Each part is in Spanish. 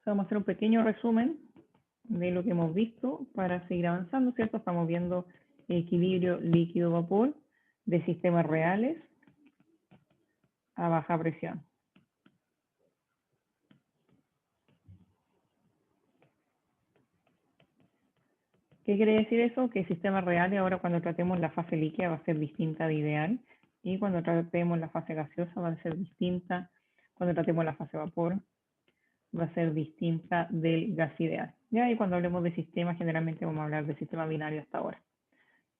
Vamos a hacer un pequeño resumen de lo que hemos visto para seguir avanzando, ¿cierto? Estamos viendo equilibrio líquido-vapor de sistemas reales a baja presión. ¿Qué quiere decir eso? Que sistemas reales ahora cuando tratemos la fase líquida va a ser distinta de ideal y cuando tratemos la fase gaseosa va a ser distinta, cuando tratemos la fase vapor va a ser distinta del gas ideal. ¿Ya? Y cuando hablemos de sistemas generalmente vamos a hablar de sistema binario hasta ahora.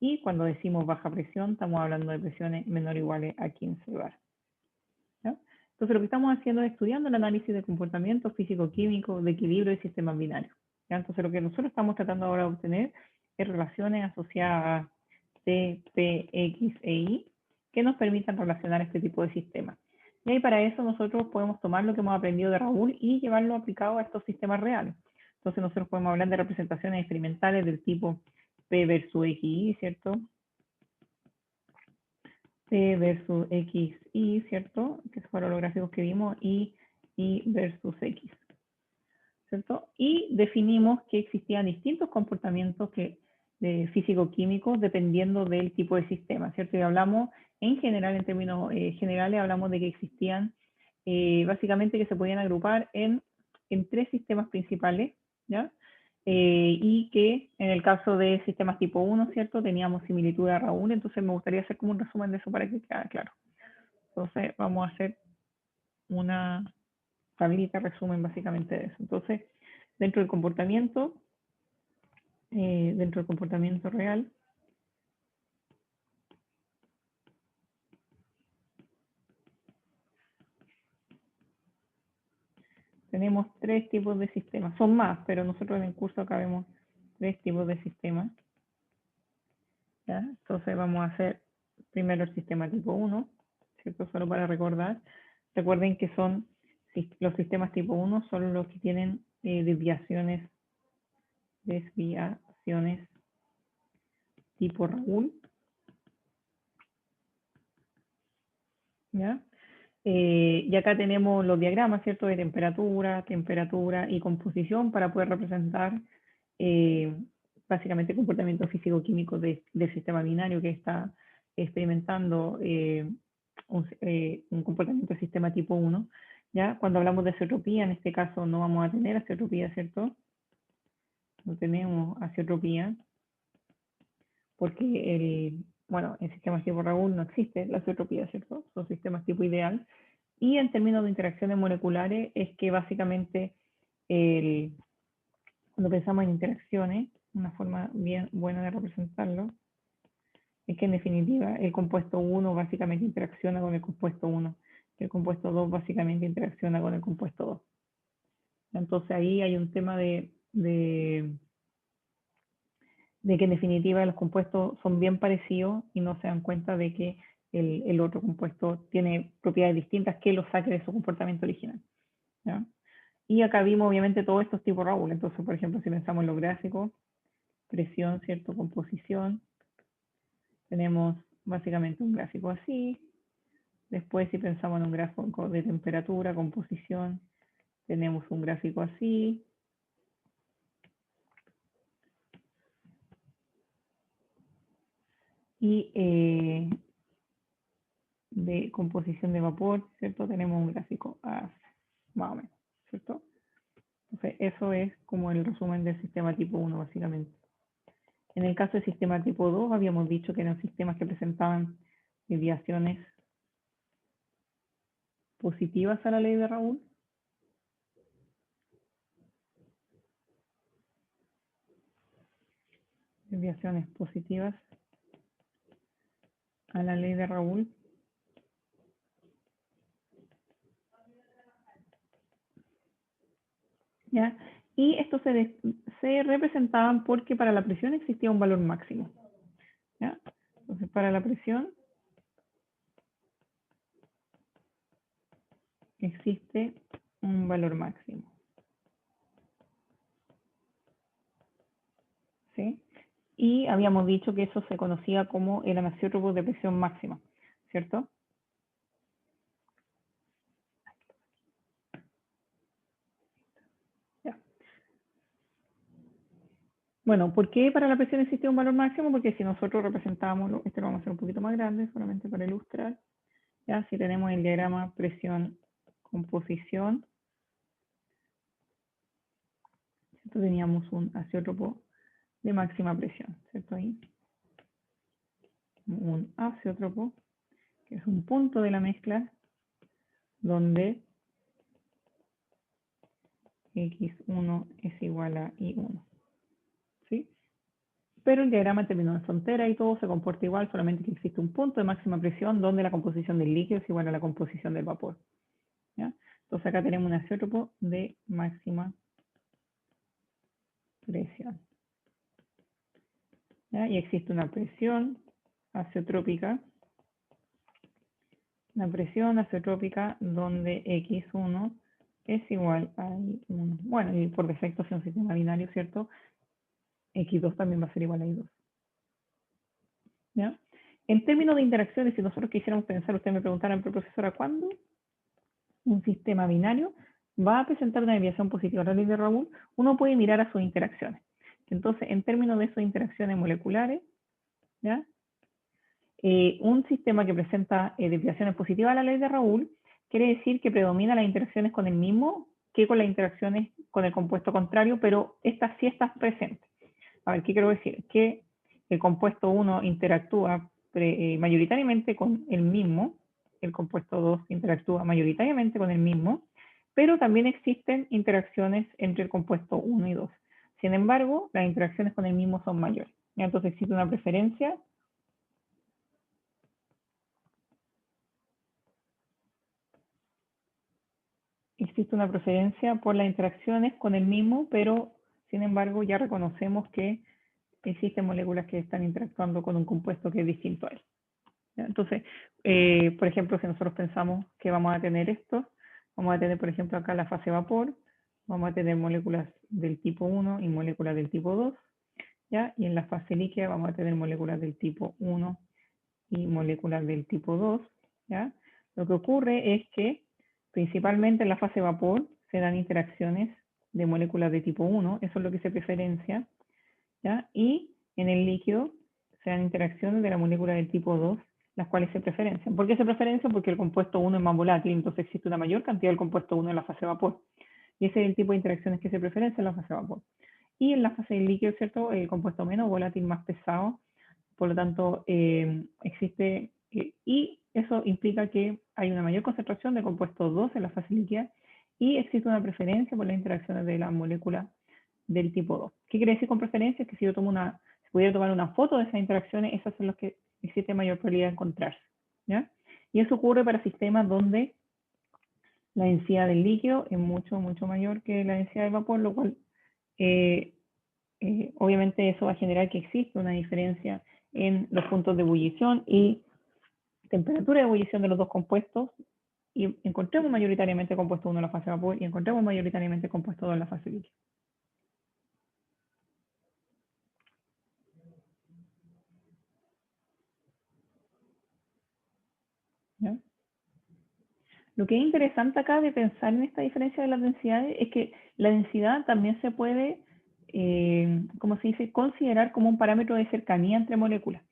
Y cuando decimos baja presión estamos hablando de presiones menor o iguales a 15 bar. ¿Ya? Entonces lo que estamos haciendo es estudiando el análisis de comportamiento físico-químico de equilibrio de sistemas binarios. ¿Ya? Entonces lo que nosotros estamos tratando ahora de obtener es relaciones asociadas a T, P, X e Y que nos permitan relacionar este tipo de sistemas. Y ahí para eso nosotros podemos tomar lo que hemos aprendido de Raúl y llevarlo aplicado a estos sistemas reales. Entonces nosotros podemos hablar de representaciones experimentales del tipo P versus XY, ¿cierto? P versus XY, ¿cierto? Que fueron los gráficos que vimos, y Y versus X, ¿cierto? Y definimos que existían distintos comportamientos físico-químicos dependiendo del tipo de sistema, ¿cierto? Y hablamos, en general, en términos generales, hablamos de que existían, básicamente, que se podían agrupar en 3 sistemas principales, ¿ya? Y que en el caso de sistemas tipo 1, ¿cierto? Teníamos similitud a Raúl, entonces me gustaría hacer como un resumen de eso para que quede claro. Entonces vamos a hacer una tablita resumen básicamente de eso. Entonces, dentro del comportamiento real, tenemos 3 tipos de sistemas. Son más, pero nosotros en el curso acá vemos 3 tipos de sistemas. ¿Ya? Entonces vamos a hacer primero el sistema tipo 1, ¿cierto? Solo para recordar. Recuerden que los sistemas tipo 1 son los que tienen desviaciones tipo Raoul. ¿Ya? Y acá tenemos los diagramas, ¿cierto? De temperatura y composición para poder representar básicamente comportamiento físico-químico del sistema binario que está experimentando un comportamiento de sistema tipo 1. ¿Ya? Cuando hablamos de azeotropía, en este caso no vamos a tener azeotropía, ¿cierto? No tenemos azeotropía porque en sistemas tipo Raoul no existe la azeotropía, ¿cierto? Son sistemas tipo ideal. Y en términos de interacciones moleculares es que básicamente cuando pensamos en interacciones, una forma bien buena de representarlo es que en definitiva el compuesto 1 básicamente interacciona con el compuesto 1 y el compuesto 2 básicamente interacciona con el compuesto 2. Entonces ahí hay un tema de que en definitiva los compuestos son bien parecidos y no se dan cuenta de que el otro compuesto tiene propiedades distintas que lo saque de su comportamiento original. ¿Ya? Y acá vimos obviamente todos estos tipos Raúl. Entonces, por ejemplo, si pensamos en los gráficos, presión, ¿cierto? Composición, tenemos básicamente un gráfico así. Después, si pensamos en un gráfico de temperatura, composición, tenemos un gráfico así. Y de composición de vapor, ¿cierto? Tenemos un gráfico así, más o menos, ¿cierto? Entonces, eso es como el resumen del sistema tipo 1, básicamente. En el caso del sistema tipo 2, habíamos dicho que eran sistemas que presentaban desviaciones positivas a la ley de Raoul. Desviaciones positivas a la ley de Raoul. ¿Ya? Y estos se representaban porque para la presión existía un valor máximo. ¿Ya? Entonces, para la presión existe un valor máximo. ¿Sí? Y habíamos dicho que eso se conocía como el anisotropo de presión máxima, ¿cierto? Bueno, ¿por qué para la presión existe un valor máximo? Porque si nosotros representamos, este lo vamos a hacer un poquito más grande, solamente para ilustrar, ya si tenemos el diagrama presión, composición, ¿cierto? Teníamos un azeótropo de máxima presión, ¿cierto? Ahí, un azeótropo, que es un punto de la mezcla donde X1 es igual a I1, ¿sí? Pero el diagrama en términos de frontera y todo se comporta igual, solamente que existe un punto de máxima presión donde la composición del líquido es igual a la composición del vapor, ¿ya? Entonces acá tenemos un azeótropo de máxima presión, ¿ya? Y existe una presión azeotrópica, donde X1 es igual a I1. Bueno, y por defecto, si es un sistema binario, ¿cierto? X2 también va a ser igual a I2. ¿Ya? En términos de interacciones, si nosotros quisiéramos pensar, usted me preguntara, pero profesora, ¿cuándo un sistema binario va a presentar una desviación positiva a la ley de Raoul? Uno puede mirar a sus interacciones. Entonces, en términos de sus interacciones moleculares, ¿ya? Un sistema que presenta desviaciones positivas a la ley de Raoul quiere decir que predomina las interacciones con el mismo que con las interacciones con el compuesto contrario, pero estas sí están presentes. A ver, ¿qué quiero decir? Que el compuesto 1 interactúa mayoritariamente con el mismo, el compuesto 2 interactúa mayoritariamente con el mismo, pero también existen interacciones entre el compuesto 1 y 2. Sin embargo, las interacciones con el mismo son mayores. Entonces existe una preferencia por las interacciones con el mismo, pero sin embargo ya reconocemos que existen moléculas que están interactuando con un compuesto que es distinto a él. ¿Ya? Entonces, por ejemplo, si nosotros pensamos que vamos a tener esto, vamos a tener, por ejemplo, acá la fase vapor, vamos a tener moléculas del tipo 1 y moléculas del tipo 2, ¿ya? Y en la fase líquida vamos a tener moléculas del tipo 1 y moléculas del tipo 2, ¿ya? Lo que ocurre es que principalmente en la fase vapor se dan interacciones de moléculas de tipo 1, eso es lo que se preferencia, ¿ya? Y en el líquido se dan interacciones de la molécula del tipo 2, las cuales se preferencian. ¿Por qué se preferencian? Porque el compuesto 1 es más volátil, entonces existe una mayor cantidad del compuesto 1 en la fase vapor. Y ese es el tipo de interacciones que se preferencian en la fase vapor. Y en la fase del líquido, ¿cierto? El compuesto menos volátil, más pesado, por lo tanto, existe, y eso implica que hay una mayor concentración de compuesto 2 en la fase líquida y existe una preferencia por las interacciones de la molécula del tipo 2. ¿Qué quiere decir con preferencia? Que si yo si pudiera tomar una foto de esas interacciones, esas son las que existe mayor probabilidad de encontrarse, ¿ya? Y eso ocurre para sistemas donde la densidad del líquido es mucho, mucho mayor que la densidad del vapor, lo cual eh, obviamente eso va a generar que exista una diferencia en los puntos de ebullición y temperatura de ebullición de los dos compuestos, y encontremos mayoritariamente compuesto 1 en la fase vapor y encontremos mayoritariamente compuesto 2 en la fase líquida. ¿Ya? Lo que es interesante acá de pensar en esta diferencia de las densidades es que la densidad también se puede, como se dice, considerar como un parámetro de cercanía entre moléculas.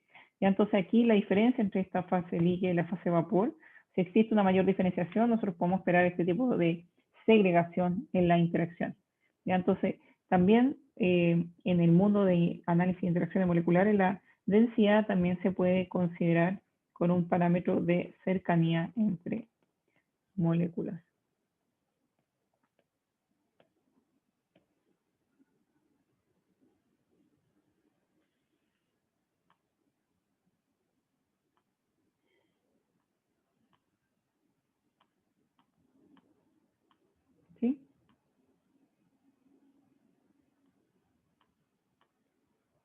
¿Ya? Entonces aquí la diferencia entre esta fase líquida y la fase vapor, si existe una mayor diferenciación, nosotros podemos esperar este tipo de segregación en la interacción. ¿Ya? Entonces, también en el mundo de análisis de interacciones moleculares, la densidad también se puede considerar con un parámetro de cercanía entre moléculas. ¿Sí?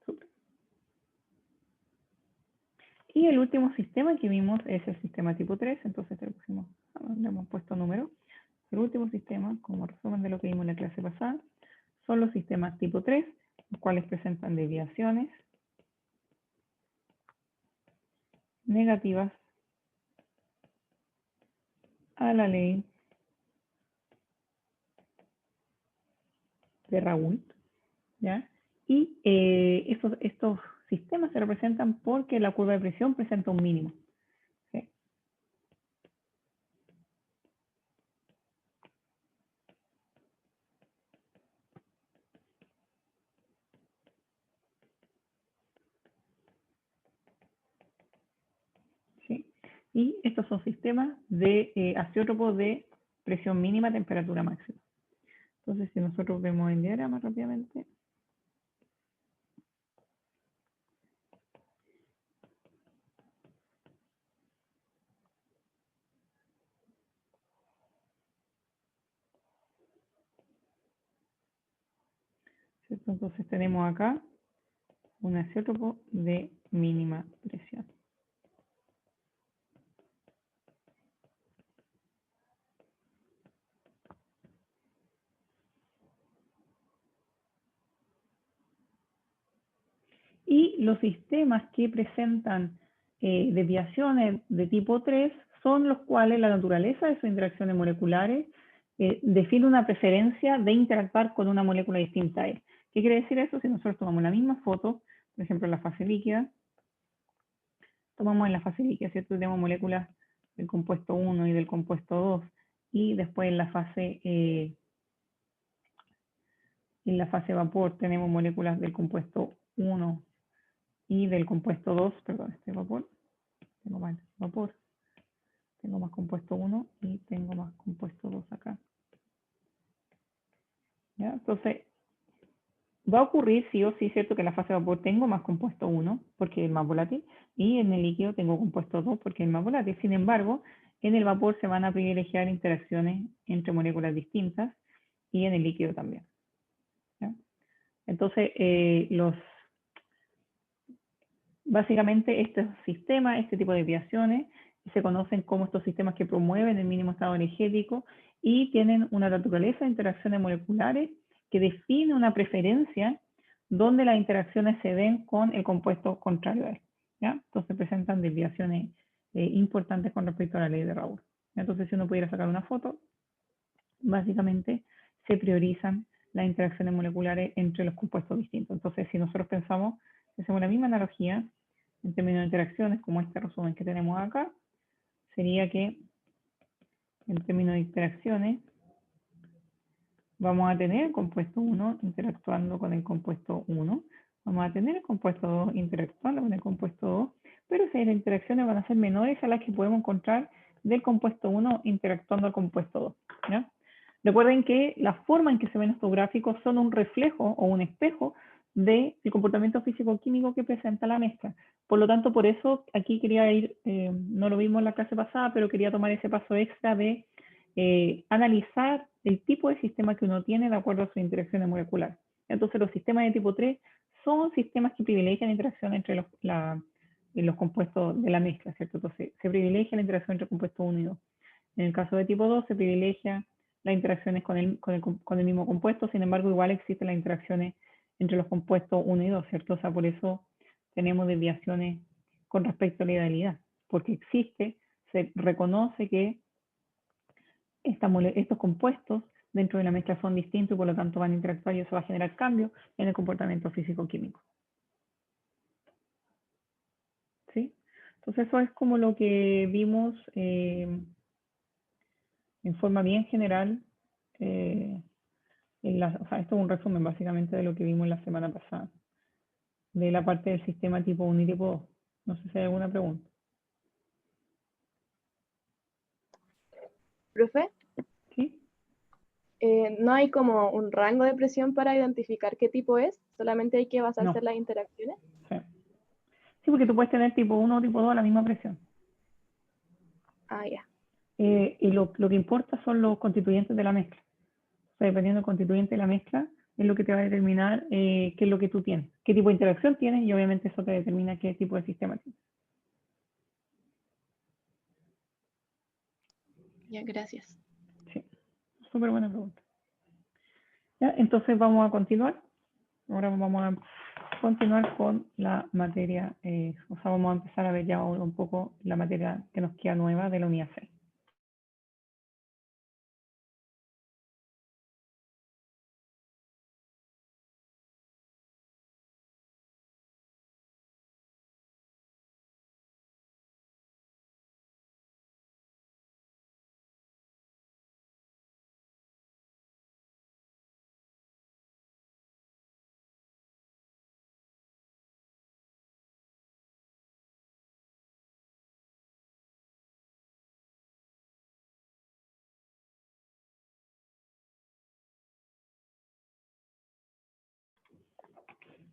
Súper. Y el último sistema que vimos es el sistema tipo 3, entonces le hemos puesto número. El último sistema, como resumen de lo que vimos en la clase pasada, son los sistemas tipo 3, los cuales presentan desviaciones negativas a la ley de Raoult, ¿ya? Y estos sistemas se representan porque la curva de presión presenta un mínimo. ¿Sí? ¿Sí? Y estos son sistemas de azeótropos de presión mínima, temperatura máxima. Entonces, si nosotros vemos el diagrama rápidamente, ¿cierto? Entonces tenemos acá un azeótropo de mínima presión. Y los sistemas que presentan desviaciones de tipo 3 son los cuales la naturaleza de sus interacciones moleculares define una preferencia de interactuar con una molécula distinta a él. ¿Qué quiere decir eso? Si nosotros tomamos la misma foto, por ejemplo en la fase líquida, tomamos en la fase líquida, ¿cierto? Tenemos moléculas del compuesto 1 y del compuesto 2, y después en la fase vapor tenemos moléculas del compuesto 1 y del compuesto 2, perdón, este vapor, tengo más vapor, tengo más compuesto 1 y tengo más compuesto 2 acá. ¿Ya? Entonces, va a ocurrir sí o sí, cierto, que en la fase de vapor tengo más compuesto 1 porque es más volátil, y en el líquido tengo compuesto 2 porque es más volátil. Sin embargo, en el vapor se van a privilegiar interacciones entre moléculas distintas y en el líquido también. ¿Ya? Entonces, básicamente estos sistemas, este tipo de desviaciones, se conocen como estos sistemas que promueven el mínimo estado energético y tienen una naturaleza de interacciones moleculares que define una preferencia donde las interacciones se den con el compuesto contrario a él. ¿Ya? Entonces presentan desviaciones importantes con respecto a la ley de Raoult. Entonces, si uno pudiera sacar una foto, básicamente se priorizan las interacciones moleculares entre los compuestos distintos. Entonces, si nosotros pensamos, hacemos la misma analogía en términos de interacciones, como este resumen que tenemos acá, sería que en términos de interacciones vamos a tener el compuesto 1 interactuando con el compuesto 1, vamos a tener el compuesto 2 interactuando con el compuesto 2, pero esas interacciones van a ser menores a las que podemos encontrar del compuesto 1 interactuando al compuesto 2. ¿Ya? Recuerden que la forma en que se ven estos gráficos son un reflejo o un espejo del comportamiento físico-químico que presenta la mezcla. Por lo tanto, por eso aquí quería ir, no lo vimos en la clase pasada, pero quería tomar ese paso extra de analizar el tipo de sistema que uno tiene de acuerdo a sus interacciones moleculares. Entonces, los sistemas de tipo 3 son sistemas que privilegian la interacción entre los compuestos de la mezcla, ¿cierto? Entonces, se privilegia la interacción entre compuestos 1 y 2. En el caso de tipo 2, se privilegia las interacciones con el mismo compuesto, sin embargo, igual existen las interacciones entre los compuestos 1 y 2, ¿cierto? O sea, por eso tenemos desviaciones con respecto a la idealidad, porque existe, se reconoce que estos compuestos dentro de la mezcla son distintos y por lo tanto van a interactuar y eso va a generar cambios en el comportamiento físico-químico. ¿Sí? Entonces eso es como lo que vimos en forma bien general. O sea, esto es un resumen básicamente de lo que vimos la semana pasada, de la parte del sistema tipo 1 y tipo 2. No sé si hay alguna pregunta. ¿Profe? ¿Sí? ¿No hay como un rango de presión para identificar qué tipo es? ¿Solamente hay que basarse No. en las interacciones? Sí. Sí, porque tú puedes tener tipo 1 o tipo 2 a la misma presión. Ah, ya. Y lo que importa son los constituyentes de la mezcla. O sea, dependiendo del constituyente de la mezcla, es lo que te va a determinar qué es lo que tú tienes, qué tipo de interacción tienes y obviamente eso te determina qué tipo de sistema tienes. Ya, gracias. Sí, súper buena pregunta. ¿Ya? Entonces vamos a continuar. Ahora vamos a continuar con la materia, o sea, vamos a empezar a ver ya un poco la materia que nos queda nueva de la unidad 6.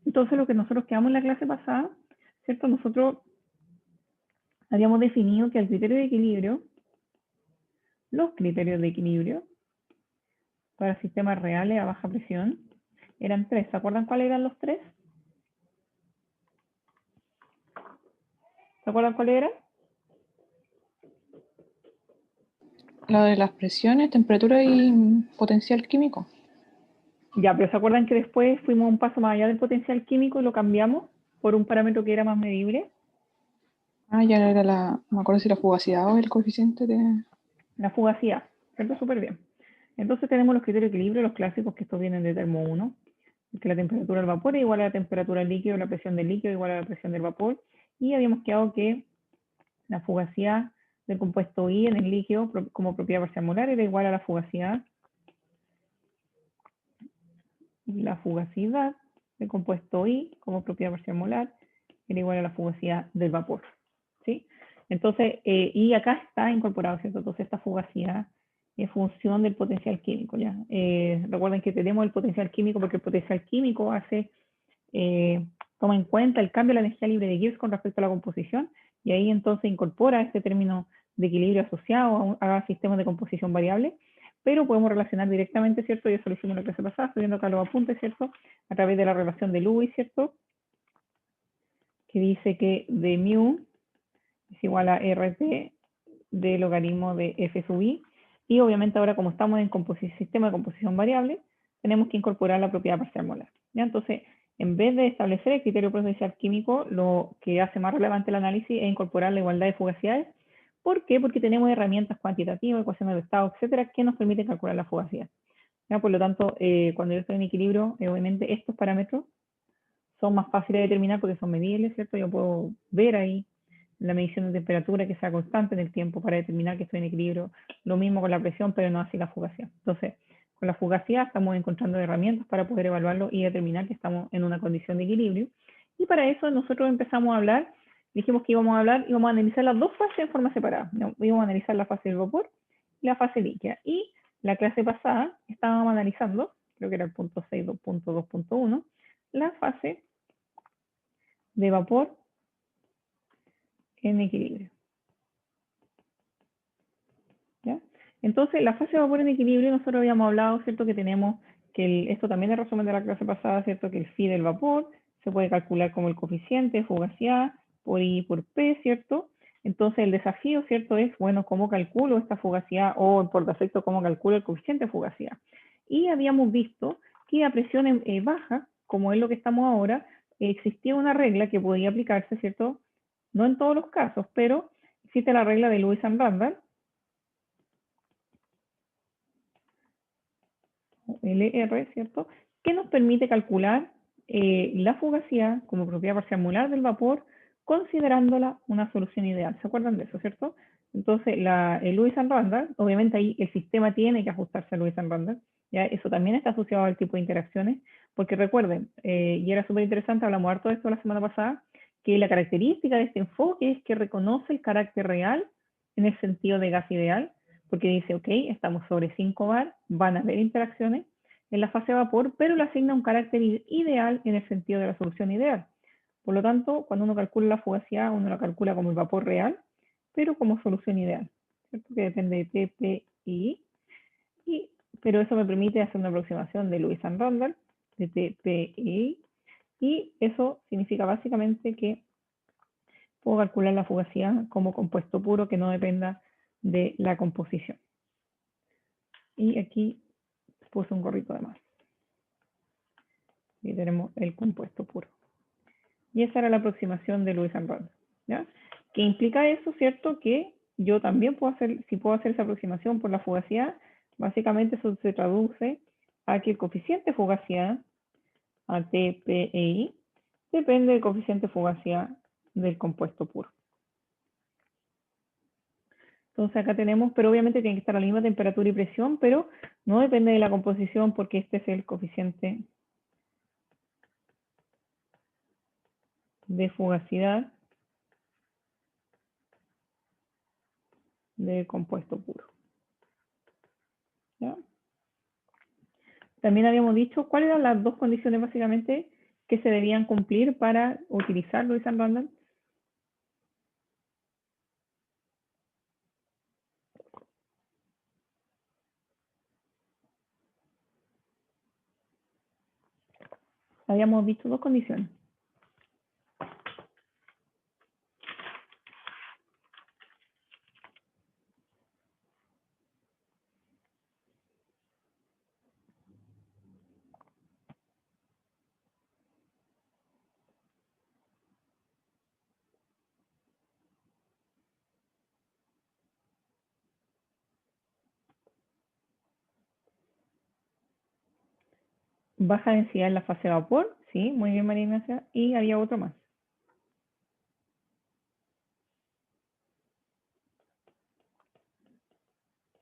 Entonces, lo que nosotros quedamos en la clase pasada, ¿cierto? Nosotros habíamos definido que el criterio de equilibrio, los criterios de equilibrio para sistemas reales a baja presión eran tres. ¿Se acuerdan cuáles eran los tres? ¿Se acuerdan cuáles eran? Lo de las presiones, temperatura y potencial químico. Ya, pero ¿se acuerdan que después fuimos un paso más allá del potencial químico y lo cambiamos por un parámetro que era más medible? Ah, ya era no me acuerdo si la fugacidad o el coeficiente de... La fugacidad, ¿cierto? Súper bien. Entonces tenemos los criterios de equilibrio, los clásicos, que estos vienen de termo 1, que la temperatura del vapor es igual a la temperatura del líquido, la presión del líquido es igual a la presión del vapor, y habíamos quedado que la fugacidad del compuesto I en el líquido como propiedad parcial molar era igual a la fugacidad del compuesto I como propiedad parcial molar era igual a la fugacidad del vapor, ¿sí? Entonces, y acá está incorporado, ¿cierto? Entonces esta fugacidad es función del potencial químico, ¿ya? Recuerden que tenemos el potencial químico porque el potencial químico toma en cuenta el cambio de la energía libre de Gibbs con respecto a la composición, y ahí entonces incorpora este término de equilibrio asociado a sistemas de composición variable, pero podemos relacionar directamente, ¿cierto? Y eso lo hicimos en la clase pasada, estoy viendo acá los apuntes, ¿cierto? A través de la relación de Lewis, ¿cierto? Que dice que de mu es igual a RT de logaritmo de F sub I, y obviamente ahora como estamos en sistema de composición variable, tenemos que incorporar la propiedad parcial molar, ¿ya? Entonces, en vez de establecer el criterio potencial químico, lo que hace más relevante el análisis es incorporar la igualdad de fugacidades. ¿Por qué? Porque tenemos herramientas cuantitativas, ecuaciones de estado, etcétera, que nos permiten calcular la fugacidad, ¿ya? Por lo tanto, cuando yo estoy en equilibrio, obviamente estos parámetros son más fáciles de determinar porque son medibles, ¿cierto? Yo puedo ver ahí la medición de temperatura que sea constante en el tiempo para determinar que estoy en equilibrio. Lo mismo con la presión, pero no así la fugacidad. Entonces, con la fugacidad estamos encontrando herramientas para poder evaluarlo y determinar que estamos en una condición de equilibrio. Y para eso nosotros empezamos a hablar, dijimos que íbamos a analizar las dos fases en forma separada. Íbamos a analizar la fase del vapor y la fase líquida. Y la clase pasada estábamos analizando, creo que era el punto 6.2.1, la fase de vapor en equilibrio, ¿ya? Entonces, la fase de vapor en equilibrio, nosotros habíamos hablado, ¿cierto? Que tenemos que esto también es resumen de la clase pasada, ¿cierto? Que el phi del vapor se puede calcular como el coeficiente de fugacidad por I por P, ¿cierto? Entonces, el desafío, ¿cierto? Es, bueno, ¿cómo calculo esta fugacidad? O, por defecto, ¿cómo calculo el coeficiente de fugacidad? Y habíamos visto que a presión baja, como es lo que estamos ahora, existía una regla que podía aplicarse, ¿cierto? No en todos los casos, pero existe la regla de Lewis and Randall, LR, ¿cierto? Que nos permite calcular la fugacidad como propiedad parcial molar del vapor, considerándola una solución ideal. ¿Se acuerdan de eso, cierto? Entonces, el Lewis and Randall, obviamente ahí el sistema tiene que ajustarse a Lewis and Randall, ¿ya? Eso también está asociado al tipo de interacciones, porque recuerden, y era súper interesante, hablamos harto de esto la semana pasada, que la característica de este enfoque es que reconoce el carácter real en el sentido de gas ideal, porque dice, ok, estamos sobre 5 bar, van a haber interacciones en la fase de vapor, pero le asigna un carácter ideal en el sentido de la solución ideal. Por lo tanto, cuando uno calcula la fugacidad, uno la calcula como el vapor real, pero como solución ideal, ¿cierto? Que depende de T, P y I, pero eso me permite hacer una aproximación de Lewis and Randall, de T, P y eso significa básicamente que puedo calcular la fugacidad como compuesto puro que no dependa de la composición. Y aquí puse un gorrito de más. Y tenemos el compuesto puro. Y esa era la aproximación de Lewis and Randall, ¿ya? ¿Qué implica eso, cierto? Que yo también puedo hacer, si puedo hacer esa aproximación por la fugacidad, básicamente eso se traduce a que el coeficiente de fugacidad, a T, P e I, depende del coeficiente de fugacidad del compuesto puro. Entonces acá tenemos, pero obviamente tiene que estar a la misma temperatura y presión, pero no depende de la composición porque este es el coeficiente de fugacidad del compuesto puro, ¿ya? También habíamos dicho cuáles eran las dos condiciones básicamente que se debían cumplir para utilizar Lewis and Randall. Habíamos visto dos condiciones. Baja densidad en la fase de vapor, sí, muy bien María Ignacia, y había otro más.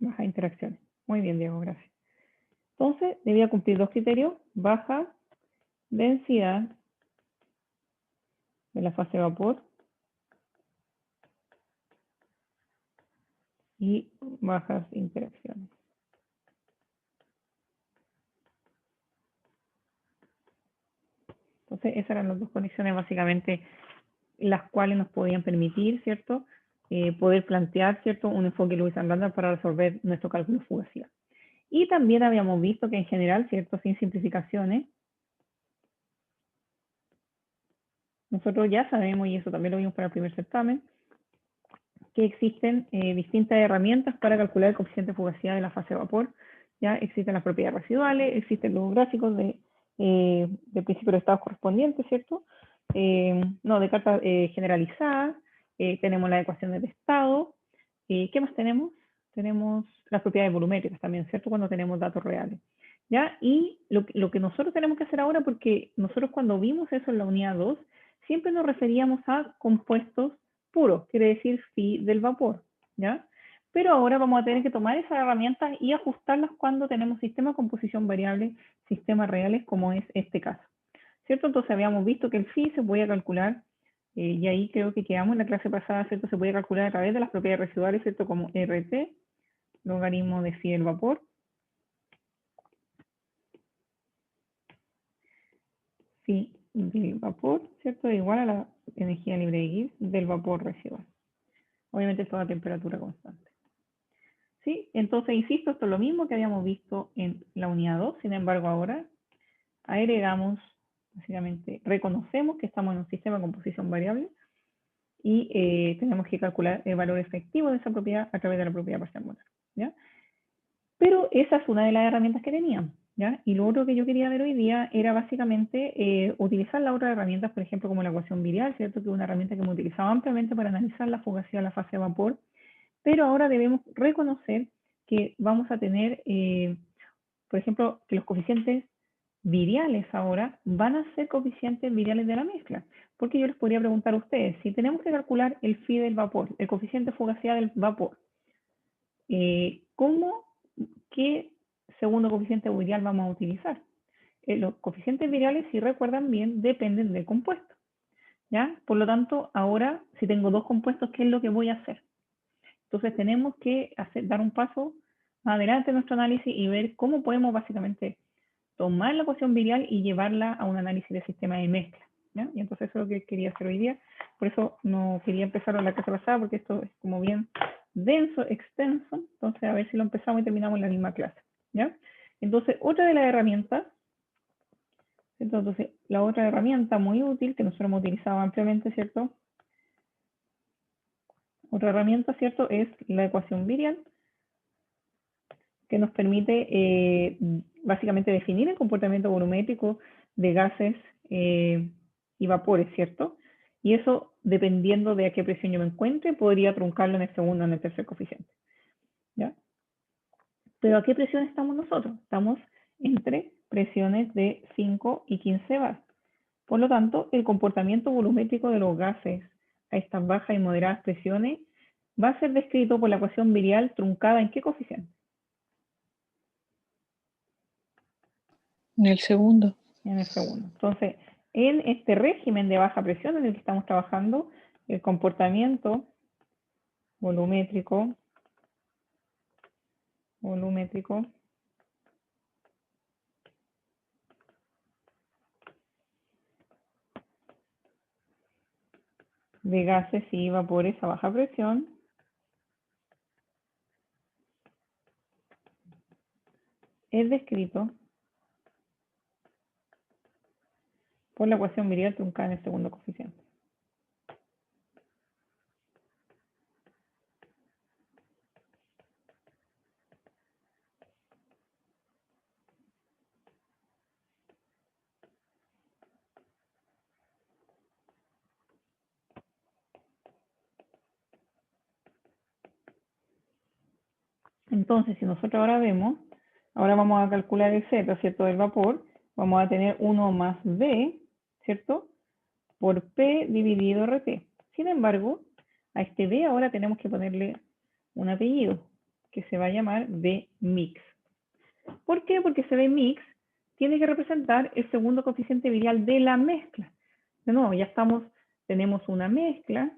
Baja interacciones. Muy bien, Diego, gracias. Entonces, debía cumplir dos criterios, baja densidad de la fase de vapor y bajas interacciones. Entonces, esas eran las dos condiciones básicamente las cuales nos podían permitir, ¿cierto? Poder plantear, ¿cierto? Un enfoque Lewis and Randall para resolver nuestro cálculo de fugacidad. Y también habíamos visto que en general, ¿cierto? Sin simplificaciones, nosotros ya sabemos, y eso también lo vimos para el primer certamen, que existen distintas herramientas para calcular el coeficiente de fugacidad de la fase de vapor. Ya existen las propiedades residuales, existen los gráficos de principio de estados correspondientes, ¿cierto? No, de carta generalizada, tenemos las ecuaciones de estado. ¿Qué más tenemos? Tenemos las propiedades volumétricas también, ¿cierto? Cuando tenemos datos reales. ¿Ya? Y lo que nosotros tenemos que hacer ahora, porque nosotros cuando vimos eso en la unidad 2, siempre nos referíamos a compuestos puros, quiere decir phi del vapor, ¿ya? Pero ahora vamos a tener que tomar esas herramientas y ajustarlas cuando tenemos sistemas de composición variable, sistemas reales, como es este caso, ¿cierto? Entonces habíamos visto que el phi se podía calcular, y ahí creo que quedamos en la clase pasada, ¿cierto? Se podía calcular a través de las propiedades residuales, ¿cierto? Como RT, logaritmo de phi del vapor. Phi del vapor, ¿cierto? Igual a la energía libre de Gibbs del vapor residual. Obviamente esto a temperatura constante. ¿Sí? Entonces, insisto, esto es lo mismo que habíamos visto en la unidad 2, sin embargo ahora agregamos, básicamente reconocemos que estamos en un sistema de composición variable y tenemos que calcular el valor efectivo de esa propiedad a través de la propiedad parcial molar, ¿ya? Pero esa es una de las herramientas que teníamos, ¿ya? Y lo otro que yo quería ver hoy día era básicamente utilizar las otras herramientas, por ejemplo, como la ecuación virial, ¿cierto? Que es una herramienta que hemos utilizado ampliamente para analizar la fugacidad de la fase de vapor, pero ahora debemos reconocer que vamos a tener, por ejemplo, que los coeficientes viriales ahora van a ser coeficientes viriales de la mezcla. Porque yo les podría preguntar a ustedes, si tenemos que calcular el phi del vapor, el coeficiente de fugacidad del vapor, ¿qué segundo coeficiente virial vamos a utilizar? Los coeficientes viriales, si recuerdan bien, dependen del compuesto, ¿ya? Por lo tanto, ahora, si tengo dos compuestos, ¿qué es lo que voy a hacer? Entonces tenemos que dar un paso más adelante en nuestro análisis y ver cómo podemos básicamente tomar la ecuación virial y llevarla a un análisis de sistema de mezcla, ¿ya? Y entonces eso es lo que quería hacer hoy día. Por eso no quería empezar en la clase pasada, porque esto es como bien denso, extenso. Entonces a ver si lo empezamos y terminamos en la misma clase, ¿ya? Entonces, otra de las herramientas, ¿cierto? Entonces, la otra herramienta muy útil que nosotros hemos utilizado ampliamente, ¿cierto? Otra herramienta, ¿cierto? Es la ecuación virial, que nos permite básicamente definir el comportamiento volumétrico de gases y vapores, ¿cierto? Y eso, dependiendo de a qué presión yo me encuentre, podría truncarlo en el segundo o en el tercer coeficiente, ¿ya? Pero ¿a qué presión estamos nosotros? Estamos entre presiones de 5 y 15 bar. Por lo tanto, el comportamiento volumétrico de los gases a estas bajas y moderadas presiones va a ser descrito por la ecuación virial truncada ¿en qué coeficiente? En el segundo. En el segundo. Entonces, en este régimen de baja presión en el que estamos trabajando, el comportamiento volumétrico de gases y vapores a baja presión es descrito por la ecuación virial truncada en el segundo coeficiente. Entonces, si nosotros ahora vemos, ahora vamos a calcular el Z, ¿cierto?, del vapor, vamos a tener 1 más V, ¿cierto?, por P dividido RT. Sin embargo, a este V ahora tenemos que ponerle un apellido, que se va a llamar V mix. ¿Por qué? Porque ese V mix tiene que representar el segundo coeficiente virial de la mezcla. De nuevo, ya tenemos una mezcla,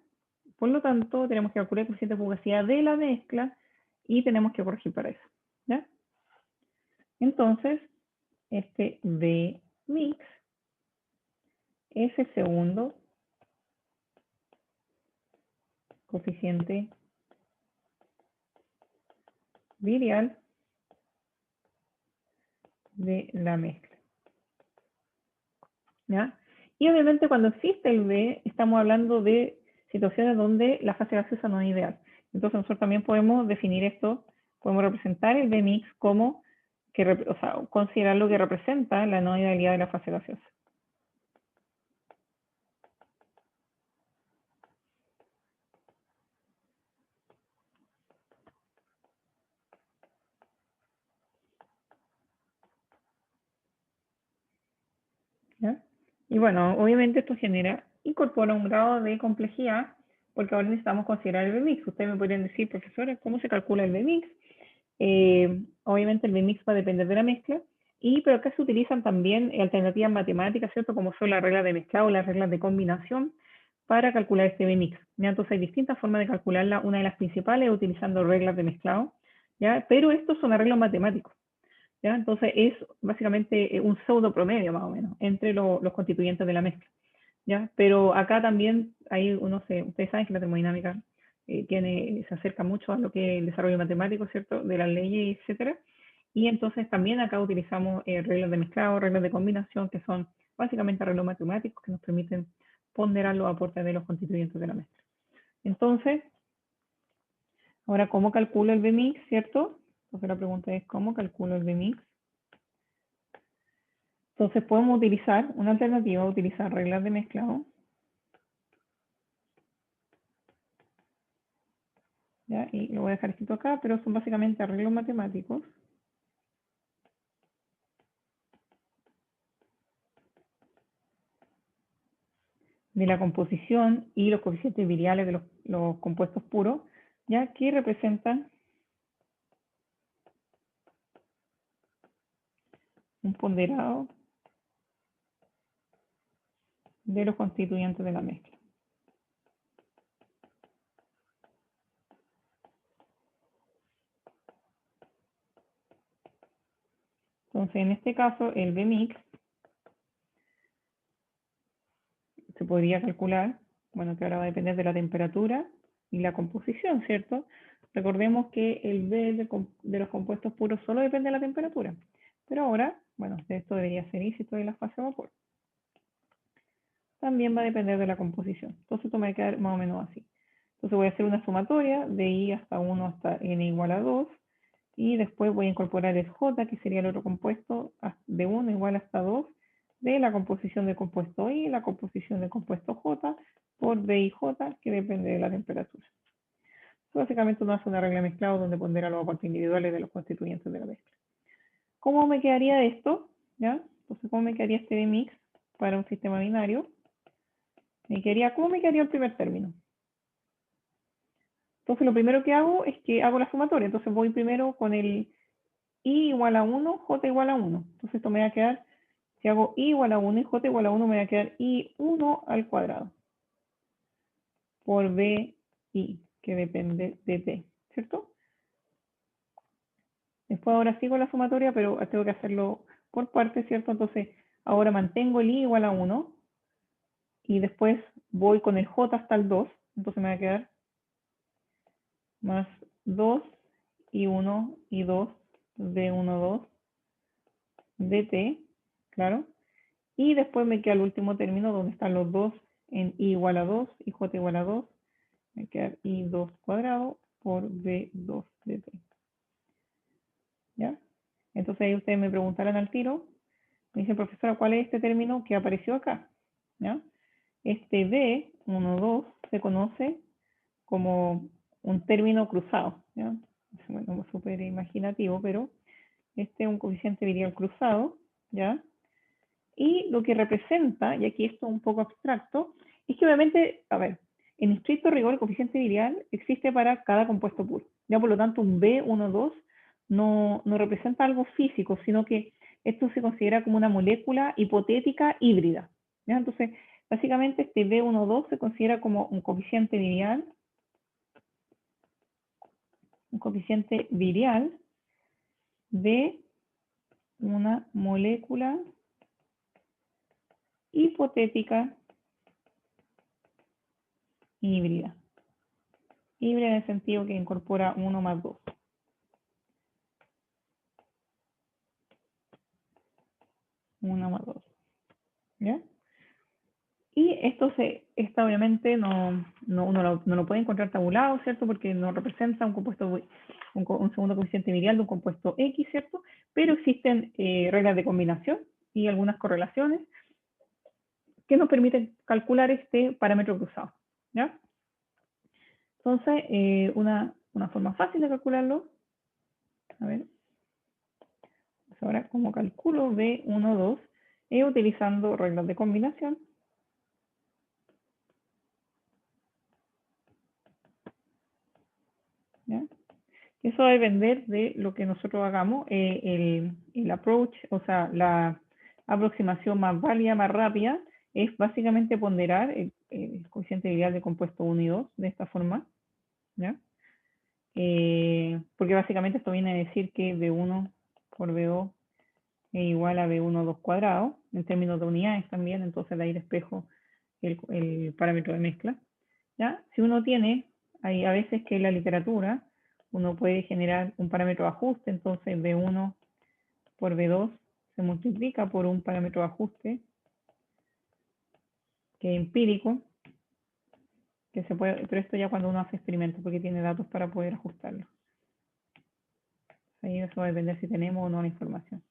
por lo tanto, tenemos que calcular el coeficiente de fugacidad de la mezcla y tenemos que corregir para eso, ¿ya? Entonces, este V mix es el segundo coeficiente virial de la mezcla, ¿ya? Y obviamente cuando existe el V, estamos hablando de situaciones donde la fase gaseosa no es ideal. Entonces nosotros también podemos definir esto, podemos representar el V mix como, o sea, considerar lo que representa la no idealidad de la fase gaseosa. ¿Ya? Y bueno, obviamente esto incorpora un grado de complejidad, porque ahora necesitamos considerar el Vmix. Ustedes me podrían decir, profesora, ¿cómo se calcula el Vmix? Obviamente el Vmix va a depender de la mezcla, pero acá se utilizan también alternativas matemáticas, ¿cierto? Como son las reglas de mezclado o las reglas de combinación para calcular este Vmix. ¿Ya? Entonces hay distintas formas de calcularla. Una de las principales es utilizando reglas de mezclado, ¿ya? Pero estos son arreglos matemáticos. ¿Ya? Entonces es básicamente un pseudo promedio más o menos entre los constituyentes de la mezcla, ¿ya? Pero acá también hay, ustedes saben que la termodinámica se acerca mucho a lo que es el desarrollo matemático, ¿cierto? De las leyes, etcétera. Y entonces también acá utilizamos reglas de mezclado, reglas de combinación, que son básicamente arreglos matemáticos que nos permiten ponderar los aportes de los constituyentes de la mezcla. Entonces, ahora, ¿cómo calculo el Vmix, cierto? Entonces la pregunta es, ¿cómo calculo el Vmix? Entonces podemos utilizar una alternativa, utilizar reglas de mezclado. ¿Ya? Y lo voy a dejar escrito acá, pero son básicamente arreglos matemáticos. De la composición y los coeficientes viriales de los compuestos puros, ya que representan un ponderado de los constituyentes de la mezcla. Entonces, en este caso, el Vmix se podría calcular, bueno, que ahora va a depender de la temperatura y la composición, ¿cierto? Recordemos que el V de los compuestos puros solo depende de la temperatura. Pero ahora, bueno, esto debería ser Y si estoy en la fase de vapor. También va a depender de la composición. Entonces esto me va a quedar más o menos así. Entonces voy a hacer una sumatoria de I hasta 1 hasta N igual a 2. Y después voy a incorporar el J, que sería el otro compuesto, de 1 igual hasta 2, de la composición del compuesto I, la composición del compuesto J, por B y J, que depende de la temperatura. Básicamente uno hace una regla de mezclado donde pondera los aportes individuales de los constituyentes de la mezcla. ¿Cómo me quedaría esto? ¿Ya? Entonces, ¿cómo me quedaría este Vmix para un sistema binario? ¿Cómo me quedaría el primer término? Entonces, lo primero que hago es que hago la sumatoria. Entonces, voy primero con el I igual a 1, J igual a 1. Entonces, esto me va a quedar, si hago I igual a 1 y J igual a 1, me va a quedar I1 al cuadrado por BI, que depende de T, ¿cierto? Después ahora sigo la sumatoria, pero tengo que hacerlo por partes, ¿cierto? Entonces, ahora mantengo el I igual a 1. y después voy con el J hasta el 2, entonces me va a quedar más 2 y 1 y 2 D1, 2 dt, claro. Y después me queda el último término donde están los dos en i igual a 2 y j igual a 2. Me va a quedar i2 cuadrado por d2 dt. ¿Ya? Entonces ahí ustedes me preguntarán al tiro. Me dicen, profesora, ¿cuál es este término que apareció acá? ¿Ya? Este d1, 2 se conoce como un término cruzado. ¿Ya? Bueno, súper imaginativo, pero este es un coeficiente virial cruzado, ¿ya? Y lo que representa, y aquí esto es un poco abstracto, es que obviamente, a ver, en estricto rigor el coeficiente virial existe para cada compuesto puro. Ya por lo tanto un B12 no representa algo físico, sino que esto se considera como una molécula hipotética híbrida. ¿Ya? Entonces, básicamente este B12 se considera como un coeficiente virial de una molécula hipotética híbrida. Híbrida en el sentido que incorpora 1 más 2. Una más 2. ¿Ya? Y esto obviamente no lo puede encontrar tabulado, ¿cierto? Porque no representa un compuesto, un segundo coeficiente virial de un compuesto X, ¿cierto? Pero existen reglas de combinación y algunas correlaciones que nos permiten calcular este parámetro cruzado, ¿ya? Entonces, una forma fácil de calcularlo, a ver, pues ahora como calculo B12 es utilizando reglas de combinación. ¿Ya? Eso va a depender de lo que nosotros hagamos, el approach, o sea, la aproximación más válida, más rápida, es básicamente ponderar el coeficiente virial de compuesto 1 y 2 de esta forma, ¿ya? Porque básicamente esto viene a decir que B1 por B2 es igual a B12 cuadrado, en términos de unidades también, entonces de ahí despejo el parámetro de mezcla, ¿ya? Si uno tiene, hay a veces que en la literatura uno puede generar un parámetro de ajuste, entonces B1 por B2 se multiplica por un parámetro de ajuste que es empírico, que se puede, pero esto ya cuando uno hace experimentos, porque tiene datos para poder ajustarlo. Ahí eso va a depender si tenemos o no la información.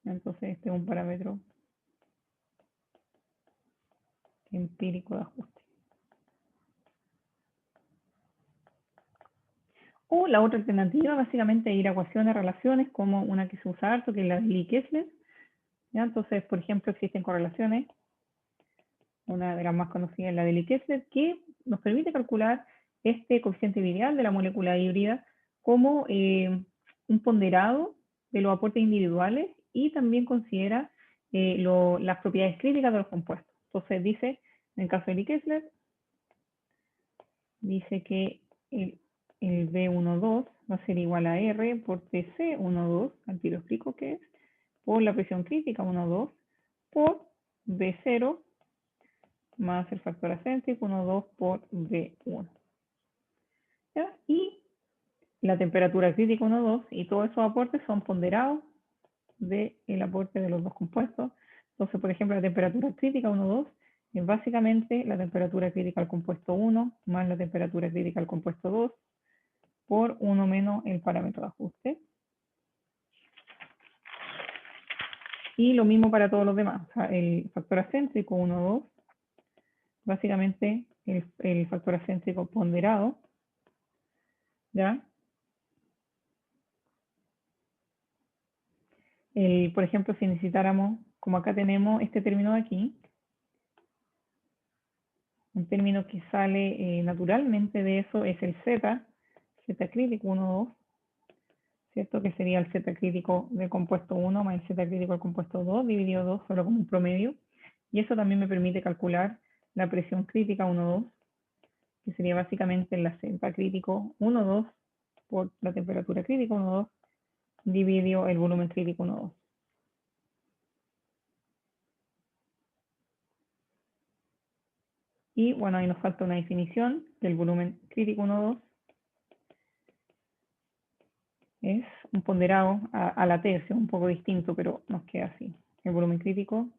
Entonces este es un parámetro empírico de ajuste. O la otra alternativa, básicamente, es ir a ecuaciones, relaciones, como una que se usa harto, que es la de Lee-Kessler. ¿Ya? Entonces, por ejemplo, existen correlaciones. Una de las más conocidas es la de Lee-Kessler, que nos permite calcular este coeficiente virial de la molécula híbrida como un ponderado de los aportes individuales y también considera las propiedades críticas de los compuestos. Entonces dice, en el caso de Lee-Kessler, dice que el B12 va a ser igual a R por TC12, al tiro explico qué es, por la presión crítica 1,2, por B0 más el factor acéntrico 1,2 por B1. ¿Ya? Y la temperatura crítica 1,2 y todos esos aportes son ponderados del aporte de los dos compuestos. Entonces, por ejemplo, la temperatura crítica 1,2 es básicamente la temperatura crítica al compuesto 1 más la temperatura crítica al compuesto 2 por 1 menos el parámetro de ajuste. Y lo mismo para todos los demás. O sea, el factor acéntrico 1,2, básicamente el factor acéntrico ponderado, ¿ya? Por ejemplo, si necesitáramos, como acá tenemos este término de aquí, un término que sale naturalmente de eso es el Z crítico 1,2, ¿cierto? Que sería el Z crítico del compuesto 1 más el Z crítico del compuesto 2, dividido 2, solo como un promedio. Y eso también me permite calcular la presión crítica 1,2, que sería básicamente la Z crítico 1,2 por la temperatura crítica 1,2, dividido el volumen crítico 1,2. Y bueno, ahí nos falta una definición del volumen crítico 1,2. Es un ponderado a la tercio, un poco distinto, pero nos queda así. El volumen crítico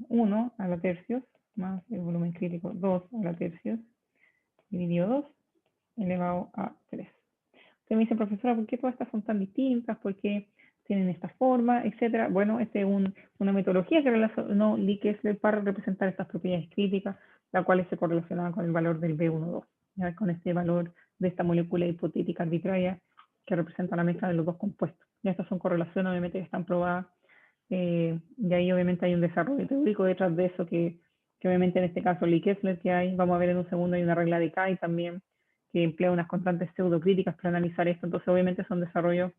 1 a la tercios más el volumen crítico 2 a la tercios dividido 2 elevado a 3. Usted me dice, profesora, ¿por qué todas estas son tan distintas? ¿Por qué tienen esta forma? Etcétera. Bueno, esta es una metodología que relacionó Lee Kessler para representar estas propiedades críticas, las cuales se correlacionaban con el valor del B12, ¿ya? Con este valor de esta molécula hipotética arbitraria que representa la mezcla de los dos compuestos. Ya estas son correlaciones, obviamente, que están probadas. Y ahí obviamente hay un desarrollo teórico detrás de eso que obviamente en este caso Lee Kessler que hay, vamos a ver en un segundo, hay una regla de Kay también que emplea unas constantes pseudocríticas para analizar esto, entonces obviamente son desarrollos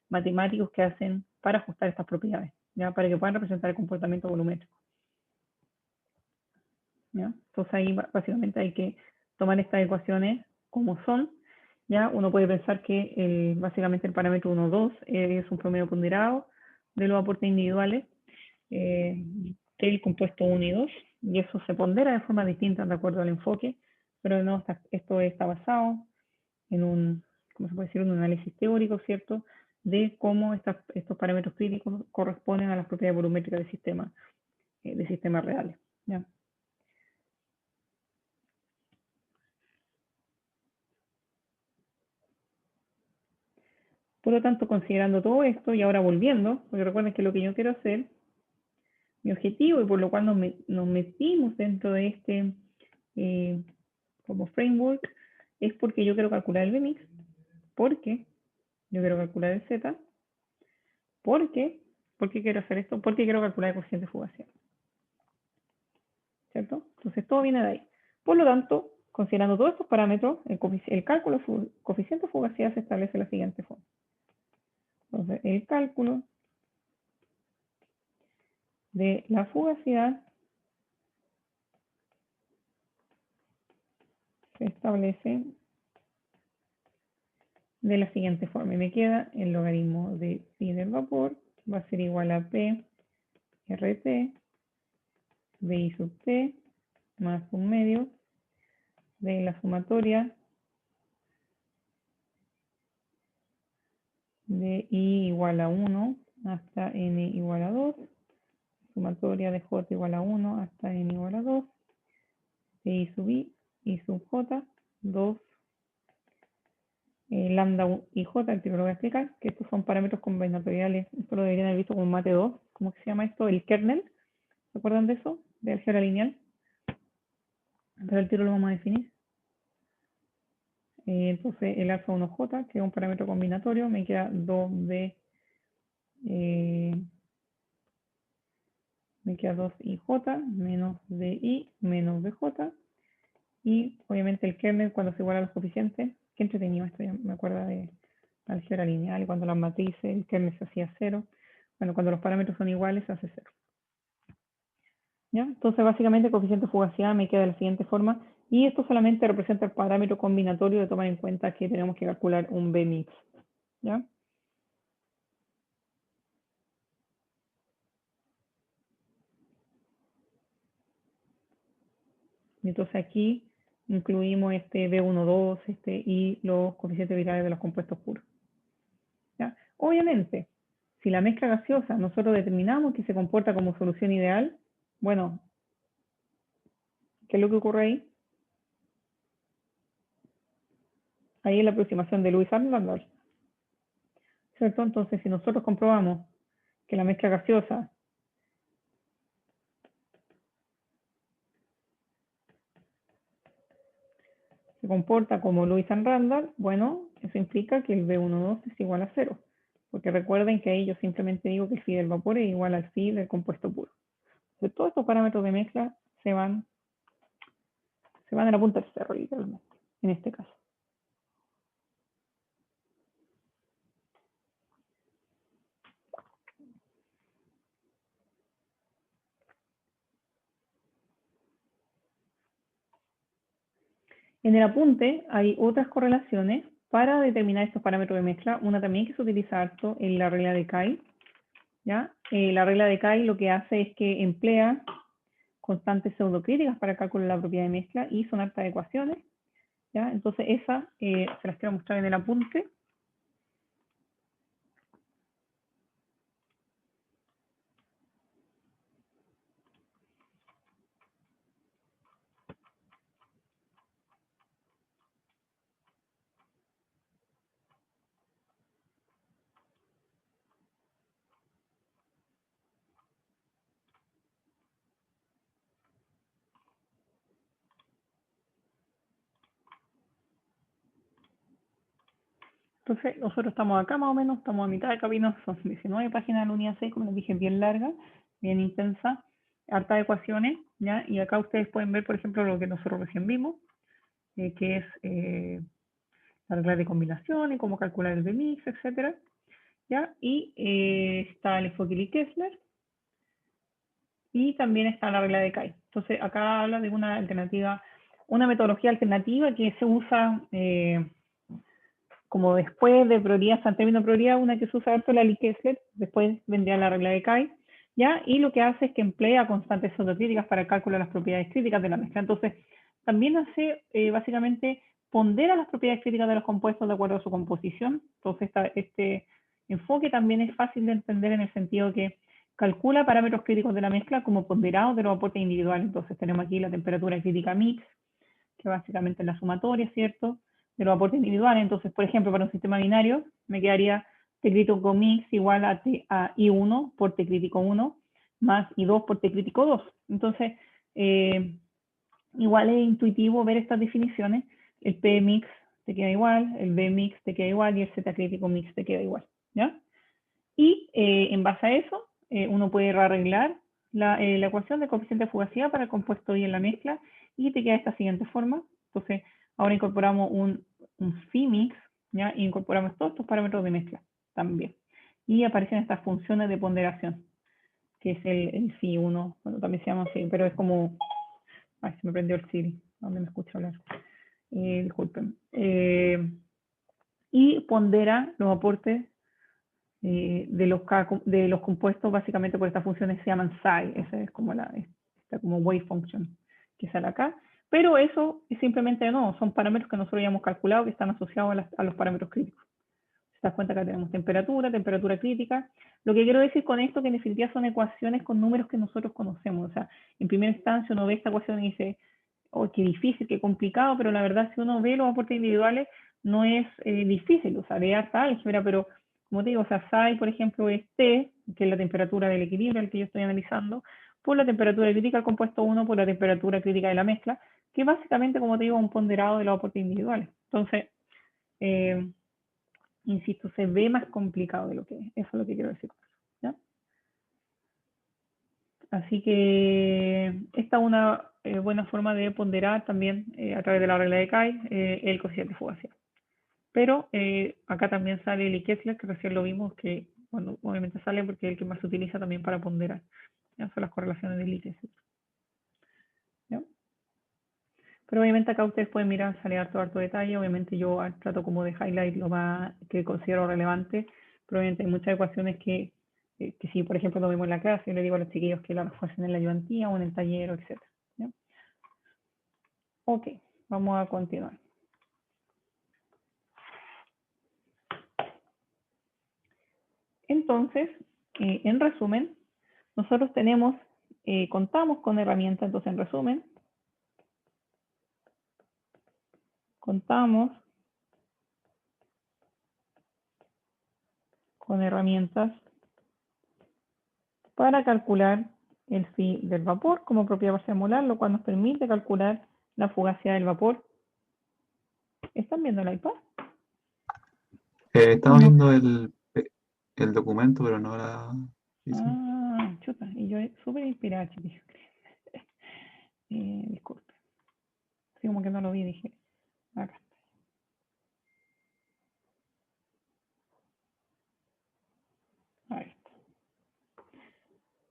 matemáticos que hacen para ajustar estas propiedades, ¿ya? Para que puedan representar el comportamiento volumétrico. ¿Ya? Entonces ahí básicamente hay que tomar estas ecuaciones como son, ¿ya? Uno puede pensar que básicamente el parámetro 1,2 es un promedio ponderado de los aportes individuales del compuesto 1 y 2, y eso se pondera de forma distinta de acuerdo al enfoque, pero no, esto está basado en un, ¿cómo se puede decir?, un análisis teórico, ¿cierto?, de cómo estos parámetros críticos corresponden a las propiedades volumétricas de sistemas reales, ¿ya? Por lo tanto, considerando todo esto, y ahora volviendo, porque recuerden que lo que yo quiero hacer, mi objetivo, y por lo cual nos metimos dentro de este como framework, es porque yo quiero calcular el Bmix, porque yo quiero calcular el Z, ¿por qué quiero hacer esto? Porque quiero calcular el coeficiente de fugacidad, ¿cierto? Entonces todo viene de ahí. Por lo tanto, considerando todos estos parámetros, el cálculo del coeficiente de fugacidad se establece de la siguiente forma. Entonces, el cálculo de la fugacidad se establece de la siguiente forma. Y me queda el logaritmo de phi del vapor, va a ser igual a P RT de I sub T más un medio de la sumatoria de I igual a 1 hasta N igual a 2, sumatoria de J igual a 1 hasta N igual a 2, de I sub J, 2, lambda y J, el tiro lo voy a explicar, que estos son parámetros combinatoriales, esto lo deberían haber visto como mate 2, ¿cómo se llama esto? El kernel, ¿se acuerdan de eso? De álgebra lineal. Pero el tiro lo vamos a definir. Entonces el alfa 1J, que es un parámetro combinatorio, me queda 2B, me queda 2IJ menos DI menos BJ, y obviamente el kernel cuando se iguala a los coeficientes, qué entretenido esto, ya me acuerdo de álgebra lineal, y cuando las matrices, el kernel se hacía 0, bueno, cuando los parámetros son iguales se hace 0. ¿Ya? Entonces básicamente el coeficiente de fugacidad me queda de la siguiente forma, y esto solamente representa el parámetro combinatorio de tomar en cuenta que tenemos que calcular un Bmix, ¿ya? Entonces aquí incluimos este B12 y los coeficientes virales de los compuestos puros, ¿ya? Obviamente, si la mezcla gaseosa nosotros determinamos que se comporta como solución ideal, bueno, ¿qué es lo que ocurre ahí? Ahí es la aproximación de Lewis Arnold, ¿cierto? Entonces, si nosotros comprobamos que la mezcla gaseosa se comporta como Lewis and Randall, bueno, eso implica que el B12 es igual a 0. Porque recuerden que ahí yo simplemente digo que el phi del vapor es igual al phi del compuesto puro. Entonces, todos estos parámetros de mezcla se van a la punta del cerro, literalmente, en este caso. En el apunte hay otras correlaciones para determinar estos parámetros de mezcla. Una también que se utiliza harto en la regla de Kay, ¿ya? La regla de Kay lo que hace es que emplea constantes pseudocríticas para cálculo de la propiedad de mezcla y son hartas ecuaciones, ¿ya? Entonces esas se las quiero mostrar en el apunte. Entonces, nosotros estamos acá más o menos, estamos a mitad de camino, son 19 páginas de la unidad 6, como les dije, bien larga, bien intensa, hartas ecuaciones, ¿ya? Y acá ustedes pueden ver, por ejemplo, lo que nosotros recién vimos, que es la regla de combinación y cómo calcular el B-mix, etcétera, ¿ya? Y está el Fogel-Kessler, y también está la regla de Kay. Entonces, acá habla de una alternativa, una metodología alternativa que se usa como después de probabilidad, San término de probabilidad, una que se usa harto la Lee-Kessler, después vendría la regla de Kay, ¿ya? Y lo que hace es que emplea constantes pseudocríticas para el cálculo de las propiedades críticas de la mezcla. Entonces, también hace, básicamente, pondera las propiedades críticas de los compuestos de acuerdo a su composición. Entonces, este enfoque también es fácil de entender en el sentido que calcula parámetros críticos de la mezcla como ponderados de los aportes individuales. Entonces, tenemos aquí la temperatura crítica mix, que básicamente es la sumatoria, ¿cierto?, de los aportes individuales. Entonces, por ejemplo, para un sistema binario, me quedaría T crítico mix igual a I1 por T crítico 1 más I2 por T crítico 2. Entonces, igual es intuitivo ver estas definiciones. El P mix te queda igual, el B mix te queda igual y el Z crítico mix te queda igual, ¿ya? Y en base a eso, uno puede arreglar la ecuación de coeficiente de fugacidad para el compuesto I en la mezcla y te queda de esta siguiente forma. Entonces, ahora incorporamos un phi mix, ¿ya? Y incorporamos todos estos parámetros de mezcla también. Y aparecen estas funciones de ponderación, que es el phi 1, bueno, también se llama así, pero es como... Ay, se me prendió el Siri, ¿dónde me escucha hablar? Disculpen. Y pondera los aportes de los compuestos básicamente por estas funciones se llaman psi, esa es como esta como wave function que sale acá, pero eso es simplemente no, son parámetros que nosotros ya hemos calculado que están asociados a los parámetros críticos. Se das cuenta que tenemos temperatura crítica. Lo que quiero decir con esto que en definitiva son ecuaciones con números que nosotros conocemos, o sea, en primera instancia uno ve esta ecuación y dice, oh, qué difícil, qué complicado, pero la verdad si uno ve los aportes individuales no es difícil, o sea, de harta álgebra, pero como te digo, o sea, psi, por ejemplo, es T, que es la temperatura del equilibrio al que yo estoy analizando, por la temperatura crítica del compuesto 1, por la temperatura crítica de la mezcla, que básicamente, como te digo, es un ponderado de los aportes individuales. Entonces, insisto, se ve más complicado de lo que es. Eso es lo que quiero decir. ¿Ya? Así que esta es una buena forma de ponderar también a través de la regla de Kay el coeficiente de fugacidad. Pero acá también sale el Kessler, que recién lo vimos, que bueno, obviamente sale porque es el que más se utiliza también para ponderar. ¿Ya? Son las correlaciones del Kessler. ¿Ya? Pero obviamente acá ustedes pueden mirar, sale harto detalle. Obviamente yo trato como de highlight lo más que considero relevante. Pero obviamente hay muchas ecuaciones que si por ejemplo lo vemos en la clase, yo le digo a los chiquillos que la refuercen en la ayudantía o en el taller, etc. ¿Ya? Ok, vamos a continuar. Entonces, en resumen, nosotros contamos con herramientas, entonces en resumen, contamos con herramientas para calcular el phi del vapor como propiedad parcial molar, lo cual nos permite calcular la fugacidad del vapor. ¿Están viendo el iPad? Estamos No. viendo el documento, pero no la... Ah, chuta, y yo súper inspirada, chiquillos. Disculpe. Así como que no lo vi, dije, acá está. Ahí está.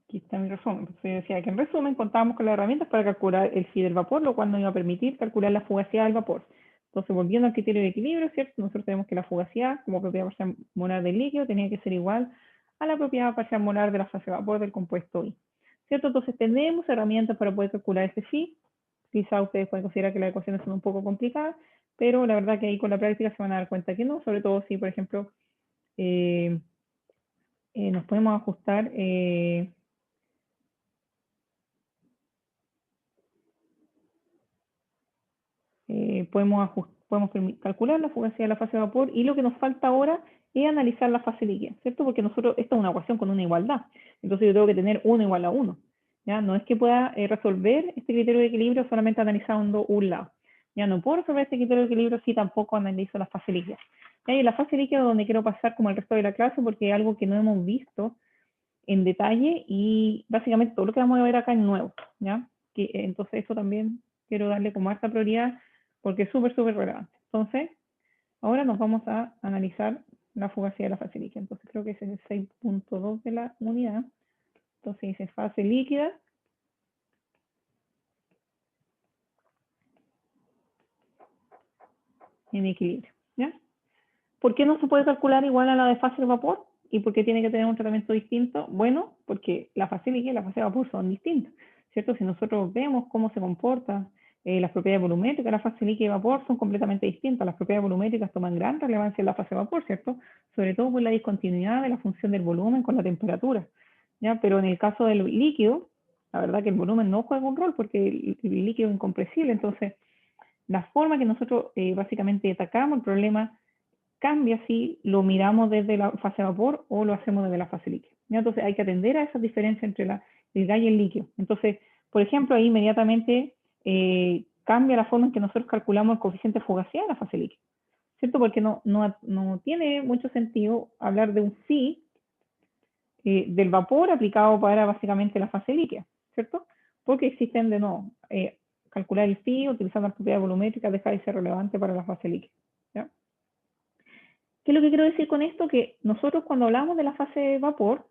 Aquí está mi resumen. Entonces yo decía que en resumen contábamos con las herramientas para calcular el phi del vapor, lo cual nos iba a permitir calcular la fugacidad del vapor. Entonces, volviendo al criterio de equilibrio, ¿cierto? Nosotros tenemos que la fugacidad como propiedad parcial molar del líquido tenía que ser igual a la propiedad parcial molar de la fase de vapor del compuesto I. ¿cierto? Entonces tenemos herramientas para poder calcular ese phi. Quizá ustedes pueden considerar que las ecuaciones son un poco complicadas, pero la verdad que ahí con la práctica se van a dar cuenta que no, sobre todo si, por ejemplo, nos podemos ajustar podemos calcular la fugacidad de la fase de vapor y lo que nos falta ahora es analizar la fase líquida, ¿cierto? Porque nosotros, esto es una ecuación con una igualdad, entonces yo tengo que tener 1 igual a 1, ¿ya? No es que pueda resolver este criterio de equilibrio solamente analizando un lado, ya no puedo resolver este criterio de equilibrio si tampoco analizo la fase líquida. ¿Ya? Y la fase líquida es donde quiero pasar como el resto de la clase porque es algo que no hemos visto en detalle y básicamente todo lo que vamos a ver acá es nuevo, ¿ya? Entonces eso también quiero darle como harta prioridad porque es súper relevante. Entonces, ahora nos vamos a analizar la fugacidad de la fase líquida. Entonces creo que ese es el 6.2 de la unidad. Entonces dice fase líquida en equilibrio, ¿ya? ¿Por qué no se puede calcular igual a la de fase de vapor? ¿Y por qué tiene que tener un tratamiento distinto? Bueno, porque la fase líquida y la fase de vapor son distintas, ¿cierto? Si nosotros vemos cómo se comporta las propiedades volumétricas, la fase líquida y vapor son completamente distintas. Las propiedades volumétricas toman gran relevancia en la fase de vapor, ¿cierto? Sobre todo por la discontinuidad de la función del volumen con la temperatura, ¿ya? Pero en el caso del líquido, la verdad que el volumen no juega un rol porque el líquido es incompresible. Entonces, la forma que nosotros básicamente atacamos el problema cambia si lo miramos desde la fase de vapor o lo hacemos desde la fase líquida. ¿Ya? Entonces hay que atender a esa diferencia entre el gas y el líquido. Entonces, por ejemplo, ahí inmediatamente cambia la forma en que nosotros calculamos el coeficiente de fugacidad de la fase líquida, ¿cierto? Porque no tiene mucho sentido hablar de un phi del vapor aplicado para básicamente la fase líquida, ¿cierto? Porque existen de nuevo, calcular el phi utilizando las propiedades volumétricas deja de ser relevante para la fase líquida. ¿Ya? ¿Qué es lo que quiero decir con esto? Que nosotros cuando hablamos de la fase de vapor,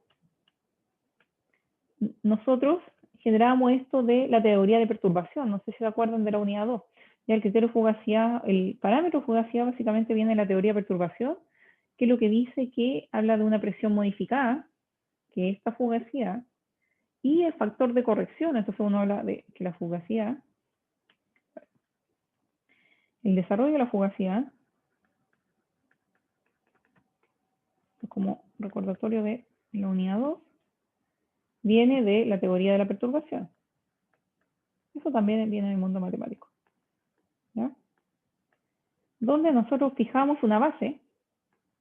nosotros generamos esto de la teoría de perturbación. No sé si se acuerdan de la unidad 2. Ya el criterio de fugacidad, el parámetro de fugacidad básicamente viene de la teoría de perturbación, que es lo que dice que habla de una presión modificada, que es esta fugacidad, y el factor de corrección. Entonces uno habla de que la fugacidad, el desarrollo de la fugacidad, como recordatorio de la unidad 2, viene de la teoría de la perturbación. Eso también viene del mundo matemático, ¿ya? Donde nosotros fijamos una base.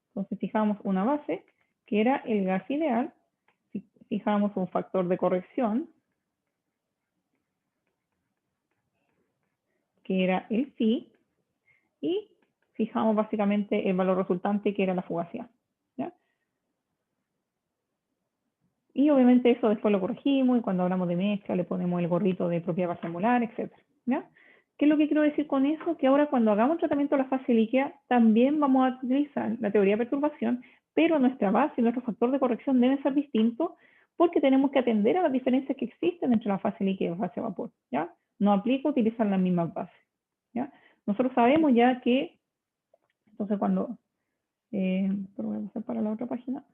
Entonces fijamos una base, que era el gas ideal. Fijamos un factor de corrección, que era el phi. Y fijamos básicamente el valor resultante, que era la fugacidad, ¿ya? Y obviamente eso después lo corregimos y cuando hablamos de mezcla le ponemos el gorrito de propiedad parcial molar, etc. ¿Ya? ¿Qué es lo que quiero decir con eso? Que ahora cuando hagamos tratamiento de la fase líquida también vamos a utilizar la teoría de perturbación, pero nuestra base y nuestro factor de corrección deben ser distintos porque tenemos que atender a las diferencias que existen entre la fase líquida y la fase de vapor, ¿ya? No aplica utilizar las mismas bases, ¿ya? Nosotros sabemos ya que, entonces cuando, voy a pasar para la otra página.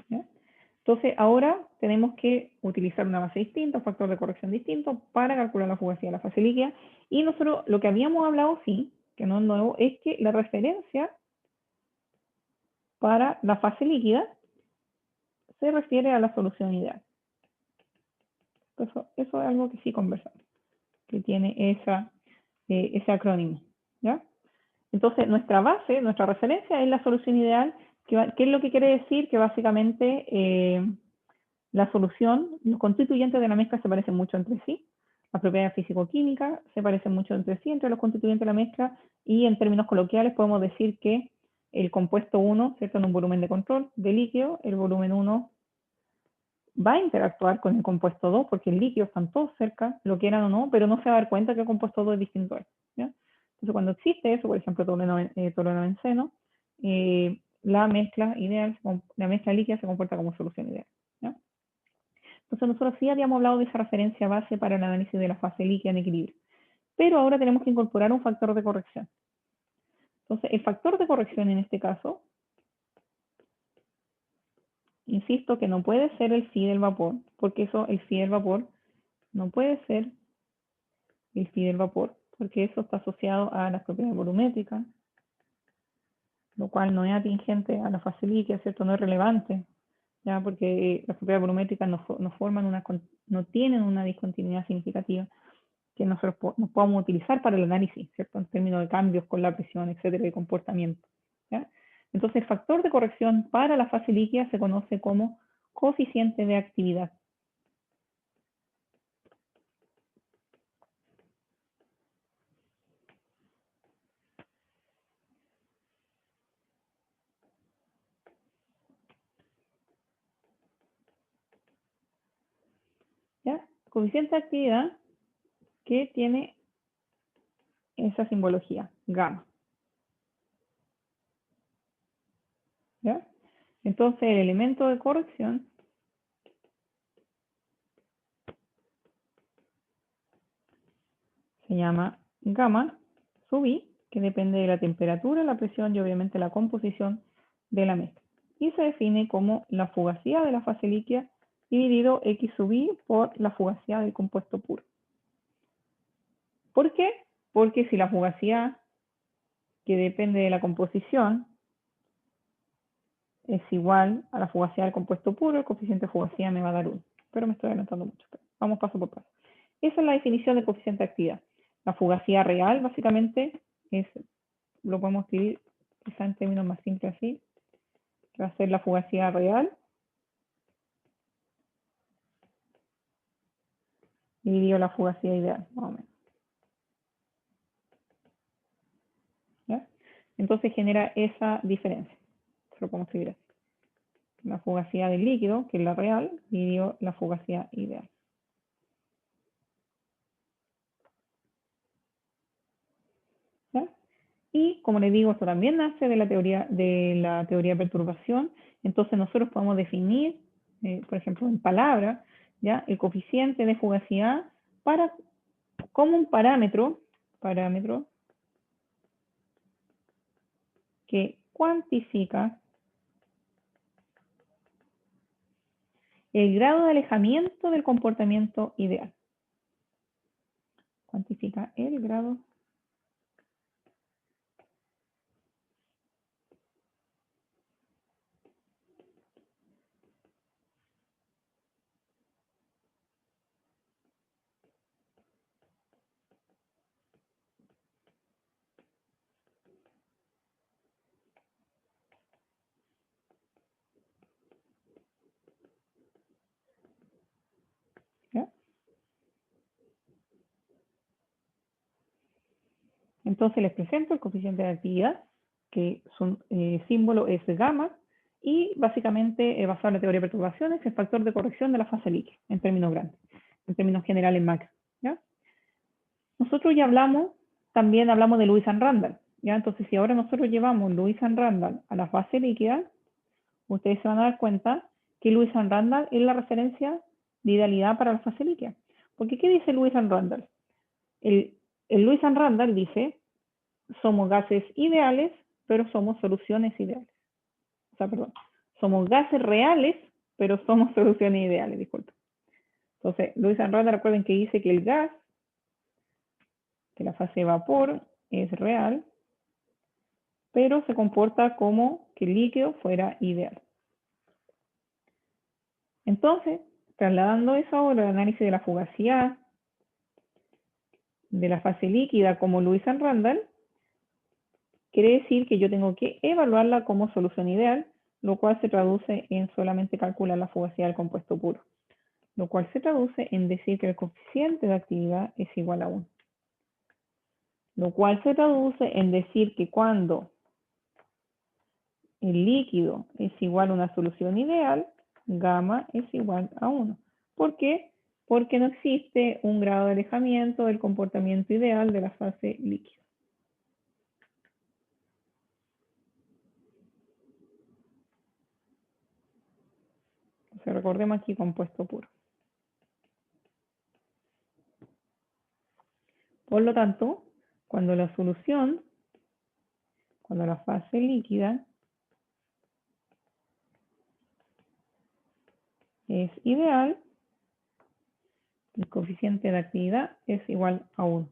¿Ya? Entonces, ahora tenemos que utilizar una base distinta, un factor de corrección distinto para calcular la fugacidad de la fase líquida. Y nosotros, lo que habíamos hablado, sí, que no es nuevo, es que la referencia para la fase líquida se refiere a la solución ideal. Eso es algo que sí conversamos, que tiene ese acrónimo, ¿ya? Entonces, nuestra base, nuestra referencia es la solución ideal, que es lo que quiere decir que básicamente la solución, los constituyentes de la mezcla se parecen mucho entre sí, las propiedades físico-químicas se parecen mucho entre sí, entre los constituyentes de la mezcla, y en términos coloquiales podemos decir que el compuesto 1, ¿cierto? En un volumen de control de líquido, el volumen 1 va a interactuar con el compuesto 2, porque el líquido están todos cerca, lo quieran o no, pero no se va a dar cuenta que el compuesto 2 es distinto a él, ¿ya? Entonces, cuando existe eso, por ejemplo, tolueno-benceno, la mezcla ideal, la mezcla líquida se comporta como solución ideal, ¿ya? Entonces, nosotros sí habíamos hablado de esa referencia base para el análisis de la fase líquida en equilibrio, pero ahora tenemos que incorporar un factor de corrección. Entonces, el factor de corrección en este caso, insisto que no puede ser el phi del vapor, porque eso, el phi del vapor, no puede ser el phi del vapor, porque eso está asociado a las propiedades volumétricas, lo cual no es atingente a la fase líquida, ¿cierto? No es relevante, ¿ya? Porque las propiedades volumétricas no tienen una discontinuidad significativa que nosotros podamos utilizar para el análisis, ¿cierto? En términos de cambios con la presión, etcétera, de comportamiento, ¿ya? Entonces, el factor de corrección para la fase líquida se conoce como coeficiente de actividad. ¿Ya? Coeficiente de actividad que tiene esa simbología, gamma. ¿Ya? Entonces, el elemento de corrección se llama gamma sub i, que depende de la temperatura, la presión y obviamente la composición de la mezcla. Y se define como la fugacidad de la fase líquida dividido x sub i por la fugacidad del compuesto puro. ¿Por qué? Porque si la fugacidad, que depende de la composición, es igual a la fugacidad del compuesto puro, el coeficiente de fugacidad me va a dar 1. Pero me estoy adelantando mucho. Vamos paso por paso. Esa es la definición de coeficiente de actividad. La fugacidad real, básicamente, lo podemos escribir quizá en términos más simples así, que va a ser la fugacidad real dividido la fugacidad ideal, más o menos. ¿Ya? Entonces genera esa diferencia. Se lo podemos escribir así. La fugacidad del líquido, que es la real, dividido la fugacidad ideal. ¿Ya? Y como les digo, esto también nace de la teoría de perturbación. Entonces nosotros podemos definir, por ejemplo, en palabras, ¿ya? El coeficiente de fugacidad como un parámetro que cuantifica el grado de alejamiento del comportamiento ideal. Cuantifica el grado ¿ya? Entonces les presento el coeficiente de actividad, que su símbolo es gamma, y básicamente basado en la teoría de perturbaciones, es el factor de corrección de la fase líquida, en términos grandes, en términos generales macro, ¿ya? Nosotros ya también hablamos de Lewis and Randall, ¿ya? Entonces si ahora nosotros llevamos Lewis and Randall a la fase líquida, ustedes se van a dar cuenta que Lewis and Randall es la referencia de idealidad para la fase líquida. Porque ¿qué dice Lewis and Randall? El Lewis and Randall dice, somos gases ideales, pero somos soluciones ideales. O sea, perdón, somos gases reales, pero somos soluciones ideales, disculpen. Entonces, Lewis and Randall, recuerden que dice que el gas, que la fase de vapor es real, pero se comporta como que el líquido fuera ideal. Entonces, trasladando eso ahora al análisis de la fugacidad de la fase líquida como Lewis and Randall, quiere decir que yo tengo que evaluarla como solución ideal, lo cual se traduce en solamente calcular la fugacidad del compuesto puro, lo cual se traduce en decir que el coeficiente de actividad es igual a 1. Lo cual se traduce en decir que cuando el líquido es igual a una solución ideal, gamma es igual a 1. ¿Por qué? Porque no existe un grado de alejamiento del comportamiento ideal de la fase líquida. Entonces recordemos aquí compuesto puro. Por lo tanto, cuando la solución Cuando la fase líquida es ideal, el coeficiente de actividad es igual a 1.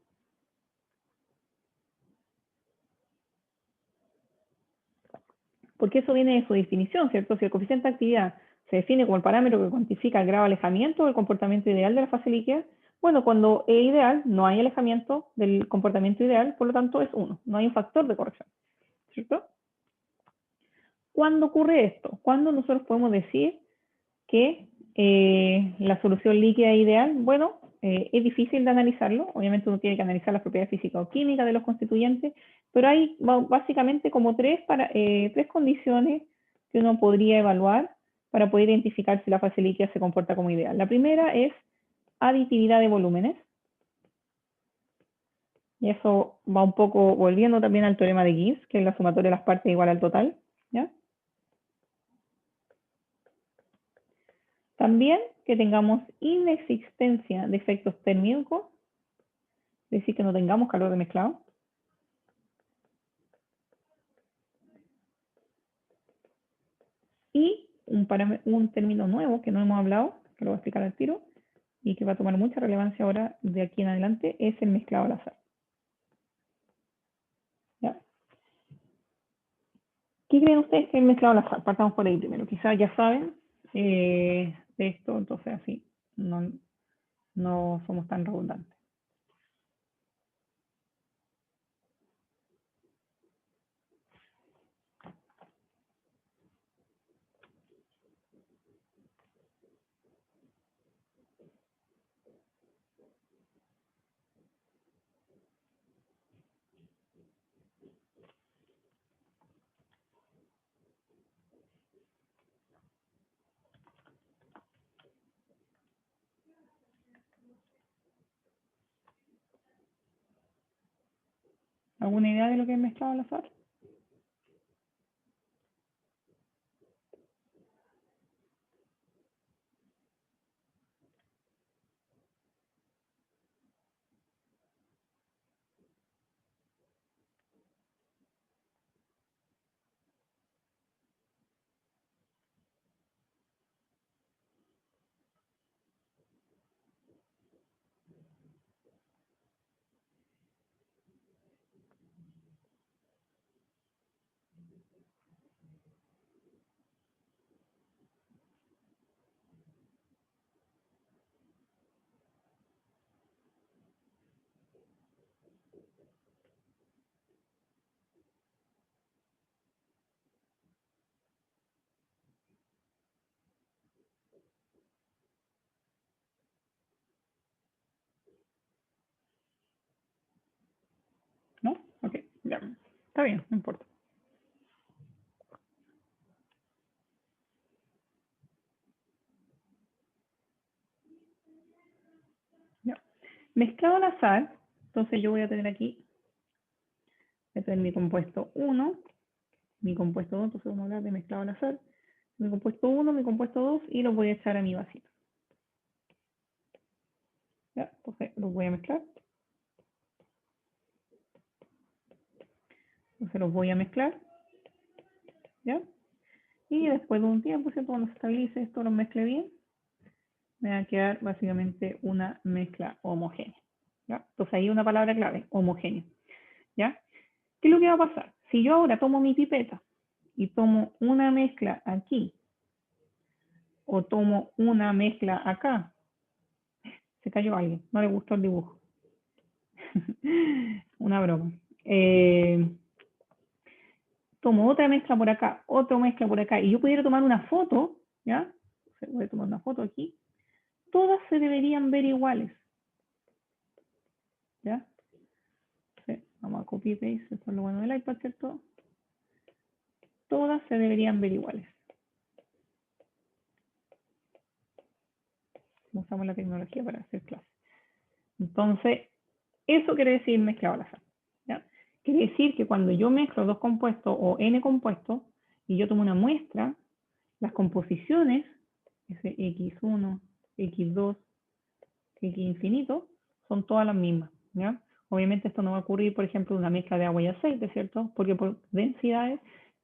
Porque eso viene de su definición, ¿cierto? Si el coeficiente de actividad se define como el parámetro que cuantifica el grado de alejamiento del comportamiento ideal de la fase líquida, bueno, cuando es ideal, no hay alejamiento del comportamiento ideal, por lo tanto es 1. No hay un factor de corrección, ¿cierto? ¿Cuándo ocurre esto? ¿Cuándo nosotros podemos decir que la solución líquida es ideal? Bueno, es difícil de analizarlo. Obviamente uno tiene que analizar las propiedades físicas o químicas de los constituyentes, pero hay básicamente como tres condiciones que uno podría evaluar para poder identificar si la fase líquida se comporta como ideal. La primera es aditividad de volúmenes. Y eso va un poco volviendo también al teorema de Gibbs, que es la sumatoria de las partes igual al total, ¿ya? También que tengamos inexistencia de efectos térmicos, es decir, que no tengamos calor de mezclado. Y un término nuevo que no hemos hablado, que lo voy a explicar al tiro, y que va a tomar mucha relevancia ahora de aquí en adelante, es el mezclado al azar. ¿Ya? ¿Qué creen ustedes que es el mezclado al azar? Partamos por ahí primero. Quizás ya saben de esto, entonces así no somos tan redundantes. ¿Alguna idea de lo que es mezclado al azar? ¿No? Ok, ya. Está bien, no importa. Ya. Mezclado al azar, entonces yo voy a tener aquí, voy a tener mi compuesto 1, mi compuesto 2, entonces vamos a hablar de mezclado al azar, mi compuesto 1, mi compuesto 2, y los voy a echar a mi vasito. ¿Ya? Entonces los voy a mezclar. Entonces los voy a mezclar. ¿Ya? Y después de un tiempo, ¿cierto? Cuando se estabilice esto, lo mezcle bien, me va a quedar básicamente una mezcla homogénea. ¿Ya? Entonces ahí una palabra clave, homogénea. ¿Ya? ¿Qué es lo que va a pasar? Si yo ahora tomo mi pipeta y tomo una mezcla aquí, o tomo una mezcla acá, se cayó alguien, no le gustó el dibujo. Una broma. Tomo otra mezcla por acá, otra mezcla por acá, y yo pudiera tomar una foto, ¿ya? Voy a tomar una foto aquí. Todas se deberían ver iguales, ¿ya? Sí, vamos a copy paste, esto es lo bueno del iPad, ¿cierto? Todas se deberían ver iguales. Usamos la tecnología para hacer clases. Entonces, eso quiere decir mezclado al azar, ¿ya? Quiere decir que cuando yo mezclo dos compuestos o n compuestos y yo tomo una muestra, las composiciones, ese x1, x2, x infinito, son todas las mismas, ¿ya? Obviamente esto no va a ocurrir, por ejemplo, en una mezcla de agua y aceite, ¿cierto? Porque por densidades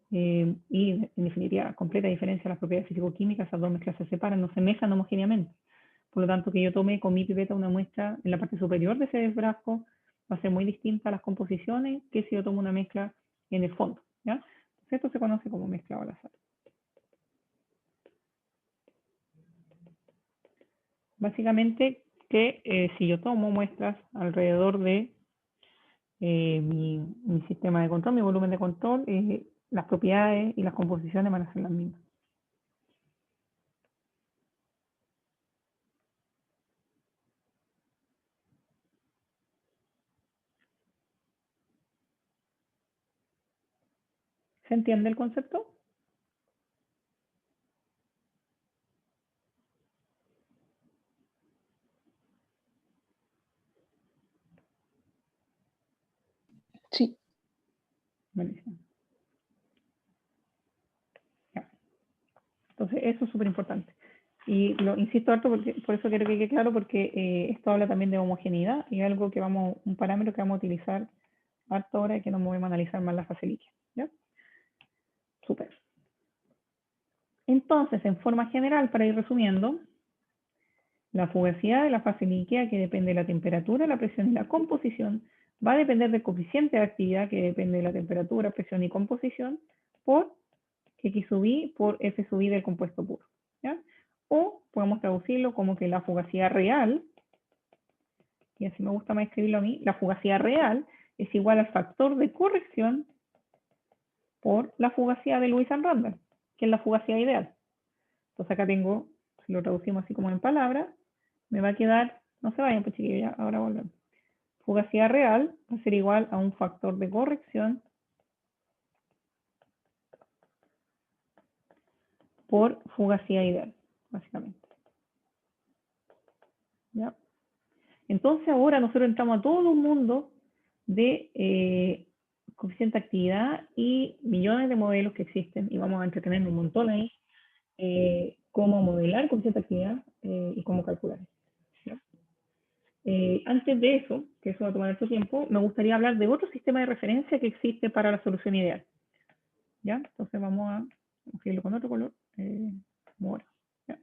y en definitiva completa diferencia de las propiedades físico-químicas, esas dos mezclas se separan, no se mezclan homogéneamente. Por lo tanto, que yo tome con mi pipeta una muestra en la parte superior de ese frasco va a ser muy distinta a las composiciones que si yo tomo una mezcla en el fondo, ¿ya? Entonces, esto se conoce como mezclado al azar. Básicamente que si yo tomo muestras alrededor de mi sistema de control, mi volumen de control, las propiedades y las composiciones van a ser las mismas. ¿Se entiende el concepto? Sí. Buenísimo. Ya. Entonces, eso es súper importante. Y lo insisto harto porque, por eso quiero que quede claro, porque esto habla también de homogeneidad y algo que un parámetro que vamos a utilizar harto ahora y que nos movemos a analizar más la fase líquida. ¿Ya? Súper. Entonces, en forma general, para ir resumiendo, la fugacidad de la fase líquida, que depende de la temperatura, la presión y la composición, va a depender del coeficiente de actividad, que depende de la temperatura, presión y composición, por X sub I por F sub I del compuesto puro. ¿Ya? O podemos traducirlo como que la fugacidad real, y así me gusta más escribirlo a mí, la fugacidad real es igual al factor de corrección por la fugacidad de Lewis and Randall, que es la fugacidad ideal. Entonces acá tengo, si lo traducimos así como en palabras, me va a quedar, no se vayan pues chiquillos, ya, ahora volvemos. Fugacidad real va a ser igual a un factor de corrección por fugacidad ideal, básicamente. ¿Ya? Entonces ahora nosotros entramos a todo un mundo de coeficiente de actividad y millones de modelos que existen y vamos a entretenernos un montón ahí, cómo modelar coeficiente de actividad y cómo calcular. ¿Ya? Antes de eso, que eso va a tomar mucho tiempo, me gustaría hablar de otro sistema de referencia que existe para la solución ideal. ¿Ya? Entonces vamos a escribirlo con otro color, ahora. ¿Ya?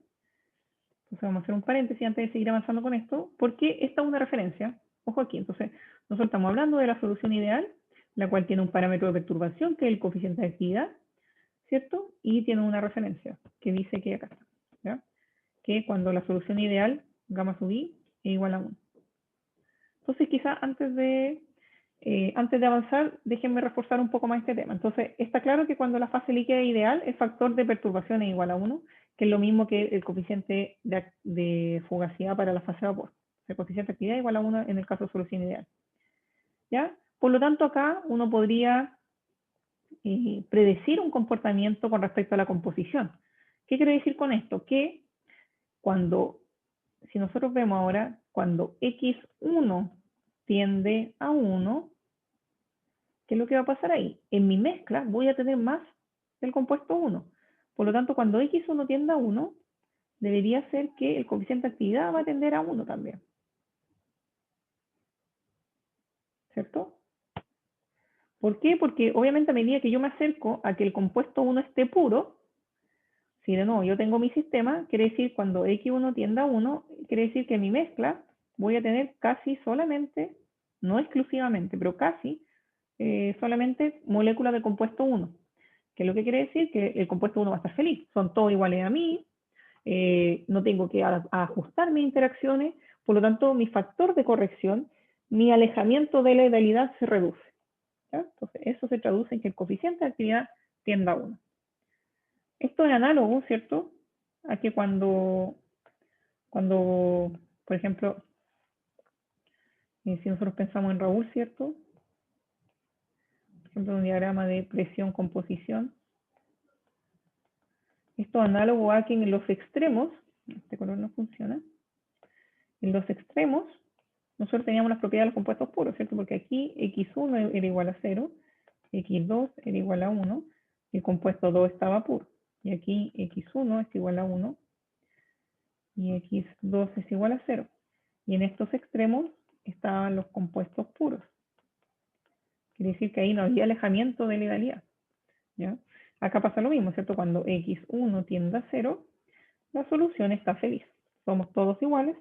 Entonces vamos a hacer un paréntesis antes de seguir avanzando con esto, porque esta es una referencia. Ojo aquí, entonces nosotros estamos hablando de la solución ideal, la cual tiene un parámetro de perturbación, que es el coeficiente de actividad, ¿cierto? Y tiene una referencia, que dice que acá está, ¿ya? Que cuando la solución ideal, gamma sub I, es igual a 1. Entonces quizá antes de avanzar, déjenme reforzar un poco más este tema. Entonces, está claro que cuando la fase líquida es ideal, el factor de perturbación es igual a 1, que es lo mismo que el coeficiente de fugacidad para la fase de vapor. El coeficiente de actividad es igual a 1 en el caso de solución ideal. ¿Ya? Por lo tanto, acá uno podría predecir un comportamiento con respecto a la composición. ¿Qué quiere decir con esto? Que si nosotros vemos ahora, cuando X1 tiende a 1, ¿qué es lo que va a pasar ahí? En mi mezcla voy a tener más del compuesto 1. Por lo tanto, cuando X1 tiende a 1, debería ser que el coeficiente de actividad va a tender a 1 también. ¿Cierto? ¿Por qué? Porque obviamente a medida que yo me acerco a que el compuesto 1 esté puro, si de nuevo yo tengo mi sistema, quiere decir cuando X1 tienda a 1, quiere decir que en mi mezcla voy a tener casi solamente, no exclusivamente, pero casi solamente moléculas de compuesto 1. ¿Qué es lo que quiere decir? Que el compuesto 1 va a estar feliz. Son todos iguales a mí, no tengo que ajustar mis interacciones, por lo tanto mi factor de corrección, mi alejamiento de la idealidad se reduce. ¿Ya? Entonces eso se traduce en que el coeficiente de actividad tienda a 1. Esto es análogo, ¿cierto? A que cuando por ejemplo, si nosotros pensamos en Raúl, ¿cierto? Por ejemplo, un diagrama de presión-composición. Esto es análogo a que en los extremos, este color no funciona, en los extremos nosotros teníamos las propiedades de los compuestos puros, ¿cierto? Porque aquí X1 era igual a 0, X2 era igual a 1, y el compuesto 2 estaba puro. Y aquí X1 es igual a 1, y X2 es igual a 0. Y en estos extremos estaban los compuestos puros. Quiere decir que ahí no había alejamiento de la idealidad, ¿ya? Acá pasa lo mismo, ¿cierto? Cuando x1 tiende a 0, la solución está feliz. Somos todos iguales,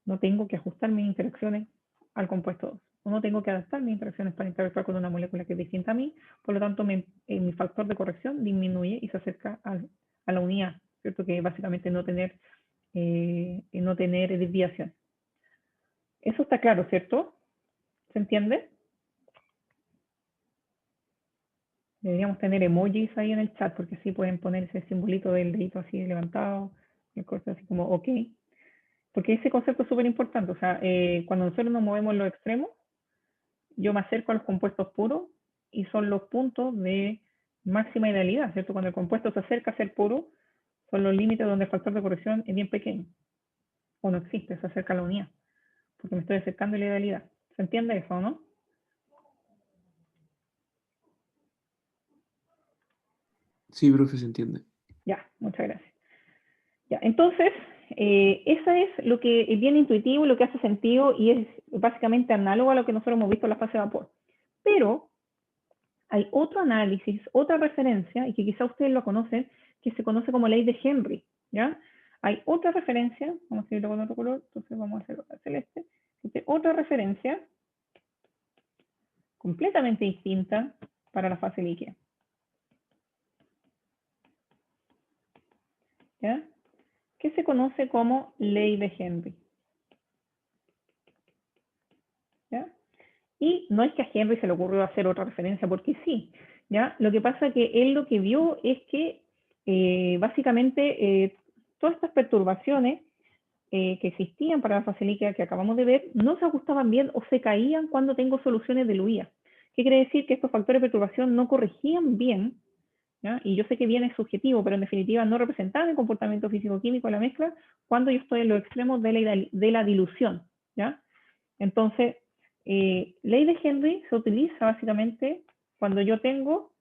no tengo que ajustar mis interacciones al compuesto 2. O no tengo que adaptar mis interacciones para interactuar con una molécula que es distinta a mí, por lo tanto mi factor de corrección disminuye y se acerca a la unidad, ¿cierto? Que básicamente no tener desviación. Eso está claro, ¿cierto? ¿Se entiende? Deberíamos tener emojis ahí en el chat, porque así pueden poner ese simbolito del dedito así levantado, y cosas así como OK. Porque ese concepto es súper importante. O sea, cuando nosotros nos movemos en los extremos, yo me acerco a los compuestos puros y son los puntos de máxima idealidad, ¿cierto? Cuando el compuesto se acerca a ser puro, son los límites donde el factor de corrección es bien pequeño. O no existe, se acerca a la unidad. Porque me estoy acercando a la idealidad. ¿Se entiende eso o no? Sí, profe, se entiende. Ya, muchas gracias. Ya, entonces, eso es lo que es bien intuitivo, lo que hace sentido y es básicamente análogo a lo que nosotros hemos visto en la fase de vapor. Pero hay otro análisis, otra referencia, y que quizá ustedes lo conocen, que se conoce como ley de Henry, ¿ya? Hay otra referencia, vamos a escribirlo con otro color, entonces vamos a hacerlo celeste. Otra referencia completamente distinta para la fase líquida. ¿Ya? Que se conoce como ley de Henry. ¿Ya? Y no es que a Henry se le ocurrió hacer otra referencia, porque sí, ¿ya? Lo que pasa es que él lo que vio es que básicamente todas estas perturbaciones que existían para la fase líquida que acabamos de ver no se ajustaban bien o se caían cuando tengo soluciones diluidas. ¿Qué quiere decir? Que estos factores de perturbación no corregían bien, ¿ya? Y yo sé que bien es subjetivo, pero en definitiva no representaban el comportamiento físico-químico de la mezcla cuando yo estoy en los extremos de la dilución, ¿ya? Entonces, ley de Henry se utiliza básicamente cuando yo tengo,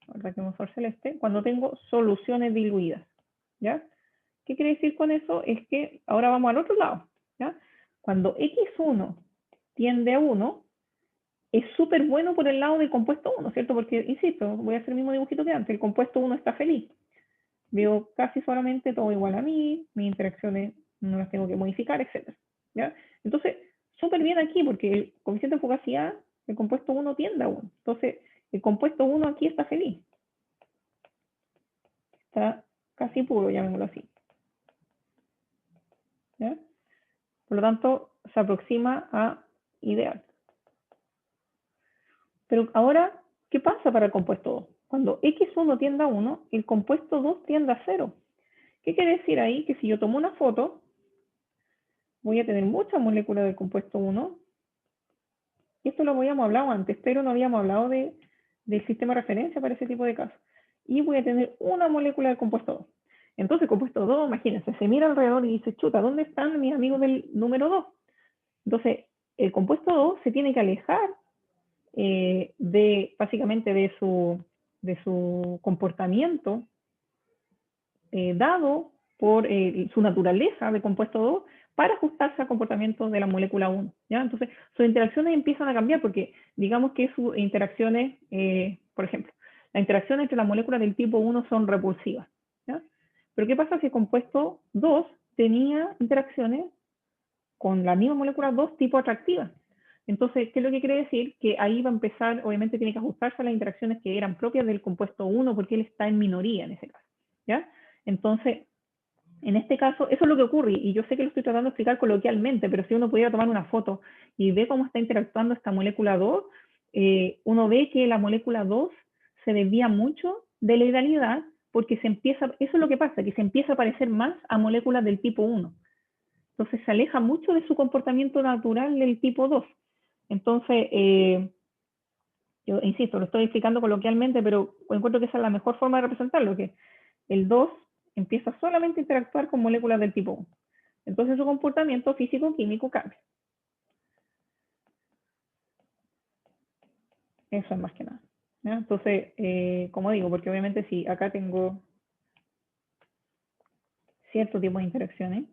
ahora que vamos a celeste, cuando tengo soluciones diluidas, ¿ya? ¿Qué quiere decir con eso? Es que ahora vamos al otro lado, ¿ya? Cuando X1 tiende a 1, es súper bueno por el lado del compuesto 1, ¿cierto? Porque, insisto, voy a hacer el mismo dibujito que antes, el compuesto 1 está feliz. Veo casi solamente todo igual a mí, mis interacciones no las tengo que modificar, etc. ¿Ya? Entonces, súper bien aquí, porque el coeficiente de fugacidad, el compuesto 1 tiende a 1. Entonces, el compuesto 1 aquí está feliz. Está casi puro, llamémoslo así. ¿Ya? Por lo tanto, se aproxima a ideal. Pero ahora, ¿qué pasa para el compuesto 2? Cuando X1 tiende a 1, el compuesto 2 tiende a 0. ¿Qué quiere decir ahí? Que si yo tomo una foto, voy a tener muchas moléculas del compuesto 1. Y esto lo habíamos hablado antes, pero no habíamos hablado del sistema de referencia para ese tipo de casos. Y voy a tener una molécula del compuesto 2. Entonces, el compuesto 2, imagínense, se mira alrededor y dice, chuta, ¿dónde están mis amigos del número 2? Entonces, el compuesto 2 se tiene que alejar básicamente de su comportamiento dado por su naturaleza de compuesto 2 para ajustarse al comportamiento de la molécula 1. ¿Ya? Entonces, sus interacciones empiezan a cambiar porque digamos que sus interacciones, por ejemplo, las interacciones entre las moléculas del tipo 1 son repulsivas. ¿Ya? Pero ¿qué pasa si el compuesto 2 tenía interacciones con la misma molécula 2 tipo atractiva? Entonces, ¿qué es lo que quiere decir? Que ahí va a empezar, obviamente tiene que ajustarse a las interacciones que eran propias del compuesto 1 porque él está en minoría en ese caso. ¿Ya? Entonces, en este caso, eso es lo que ocurre, y yo sé que lo estoy tratando de explicar coloquialmente, pero si uno pudiera tomar una foto y ve cómo está interactuando esta molécula 2, uno ve que la molécula 2 se desvía mucho de la idealidad porque eso es lo que pasa, que se empieza a parecer más a moléculas del tipo 1. Entonces se aleja mucho de su comportamiento natural del tipo 2. Entonces, yo insisto, lo estoy explicando coloquialmente, pero encuentro que esa es la mejor forma de representarlo, que el 2 empieza solamente a interactuar con moléculas del tipo 1. Entonces su comportamiento físico-químico cambia. Eso es más que nada. ¿Ya? Entonces, como digo, porque obviamente si acá tengo cierto tipo de interacciones,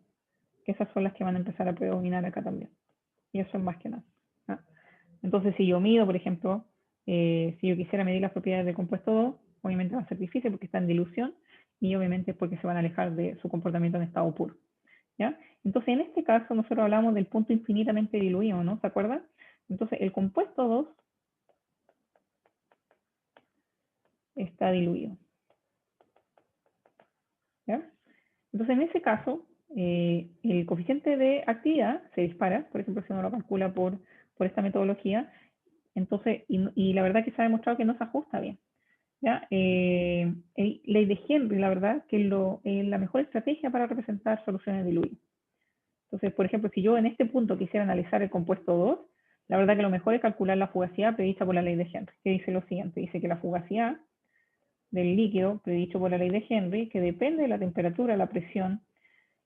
que esas son las que van a empezar a predominar acá también. Y eso es más que nada. ¿Ah? Entonces, si yo mido, por ejemplo, si yo quisiera medir las propiedades del compuesto 2, obviamente va a ser difícil porque está en dilución y obviamente es porque se van a alejar de su comportamiento en estado puro. ¿Ya? Entonces, en este caso, nosotros hablamos del punto infinitamente diluido, ¿no? ¿Se acuerdan? Entonces, el compuesto 2 está diluido. ¿Ya? Entonces, en ese caso, el coeficiente de actividad se dispara, por ejemplo, si uno lo calcula por esta metodología, entonces, y la verdad que se ha demostrado que no se ajusta bien. ¿Ya? Ley de Henry, la verdad, que es la mejor estrategia para representar soluciones diluidas. Entonces, por ejemplo, si yo en este punto quisiera analizar el compuesto 2, la verdad que lo mejor es calcular la fugacidad prevista por la ley de Henry, que dice lo siguiente, dice que la fugacidad del líquido predicho por la ley de Henry, que depende de la temperatura, la presión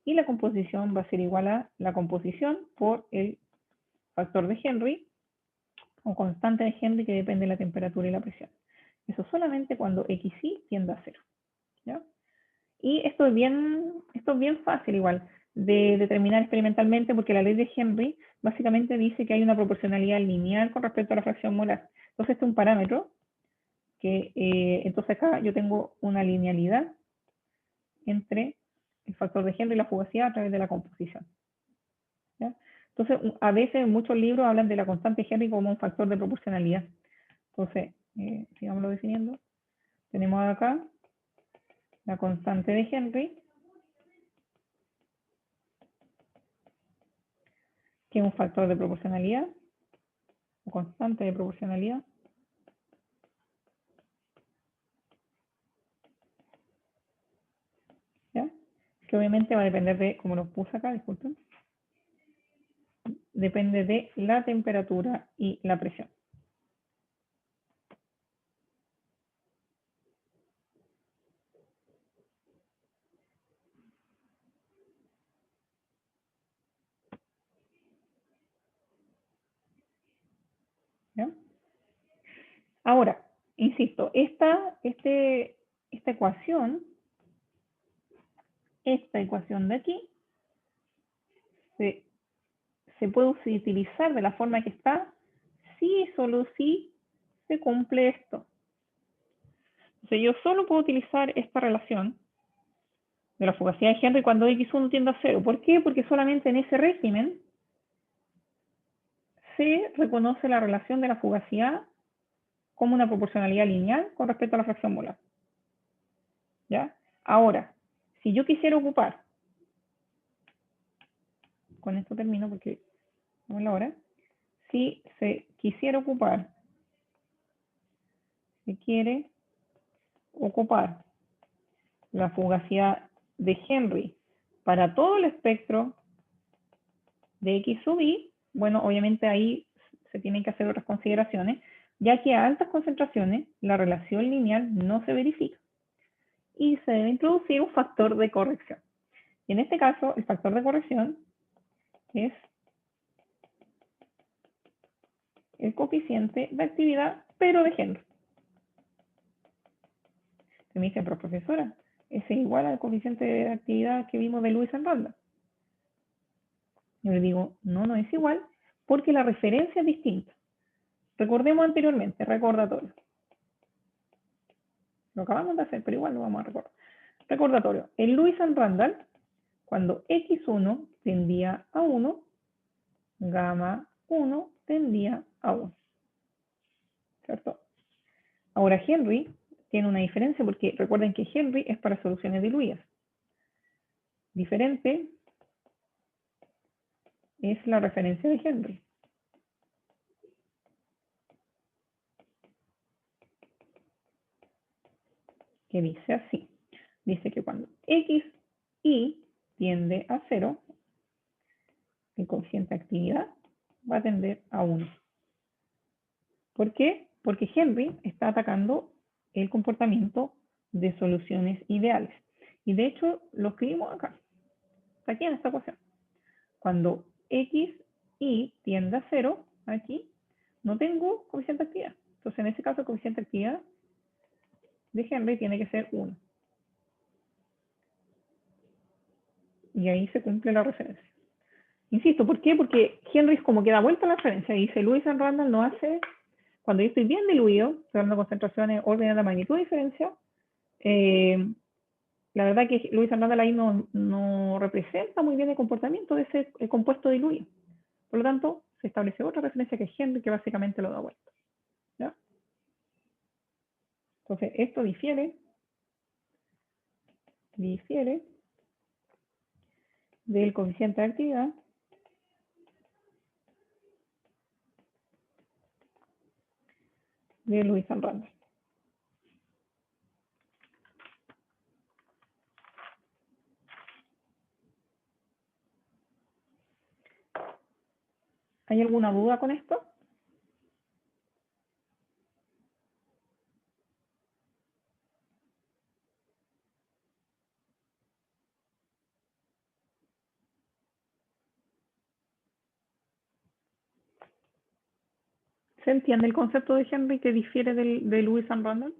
y la composición, va a ser igual a la composición por el factor de Henry o constante de Henry que depende de la temperatura y la presión. Eso solamente cuando XY tiende a 0. ¿Ya? Y esto es bien fácil igual de determinar experimentalmente porque la ley de Henry básicamente dice que hay una proporcionalidad lineal con respecto a la fracción molar. Entonces este es un parámetro que entonces acá yo tengo una linealidad entre el factor de Henry y la fugacidad a través de la composición. ¿Ya? Entonces, a veces en muchos libros hablan de la constante de Henry como un factor de proporcionalidad. Entonces, sigámoslo definiendo. Tenemos acá la constante de Henry, que es un factor de proporcionalidad, o constante de proporcionalidad. ¿Ya? Que obviamente va a depender de, como lo puse acá, disculpen, depende de la temperatura y la presión. ¿Ya? Ahora, insisto, esta ecuación de aquí se puede utilizar de la forma que está si y solo si se cumple esto. O sea, yo solo puedo utilizar esta relación de la fugacidad de Henry cuando X1 tiende a 0. ¿Por qué? Porque solamente en ese régimen se reconoce la relación de la fugacidad como una proporcionalidad lineal con respecto a la fracción molar. ¿Ya? Ahora, si yo quisiera ocupar, con esto termino porque no es la hora, si se quisiera ocupar, se quiere ocupar la fugacidad de Henry para todo el espectro de X sub I, bueno, obviamente ahí se tienen que hacer otras consideraciones, ya que a altas concentraciones la relación lineal no se verifica y se debe introducir un factor de corrección. Y en este caso, el factor de corrección es el coeficiente de actividad, pero de Henry. Se me dice, pero profesora, ese es igual al coeficiente de actividad que vimos de Lewis and Randall. Yo le digo, no, no es igual, porque la referencia es distinta. Recordemos anteriormente, recordatorio. Lo acabamos de hacer, pero igual lo vamos a recordar. Recordatorio, en Lewis and Randall, cuando X1 tendía a 1, gamma 1 tendía a 1. ¿Cierto? Ahora Henry tiene una diferencia porque recuerden que Henry es para soluciones diluidas. Diferente es la referencia de Henry. Que dice así. Dice que cuando XY tiende a 0, el coeficiente de actividad va a tender a 1. ¿Por qué? Porque Henry está atacando el comportamiento de soluciones ideales. Y de hecho lo escribimos acá. Está aquí en esta ecuación. Cuando XY tiende a 0, aquí, no tengo coeficiente de actividad. Entonces en ese caso el coeficiente de actividad de Henry tiene que ser 1. Y ahí se cumple la referencia. Insisto, ¿por qué? Porque Henry como que da vuelta a la referencia y dice, Lewis and Randall no hace, cuando yo estoy bien diluido, estoy hablando de concentraciones, orden de la magnitud de diferencia, la verdad que Lewis and Randall ahí no representa muy bien el comportamiento de ese compuesto diluido. Por lo tanto, se establece otra referencia que es Henry, que básicamente lo da vuelta. ¿Ya? Entonces, esto difiere del coeficiente de actividad de Lewis and Randall. ¿Hay alguna duda con esto? ¿Se entiende el concepto de Henry que difiere de Lewis and Randall?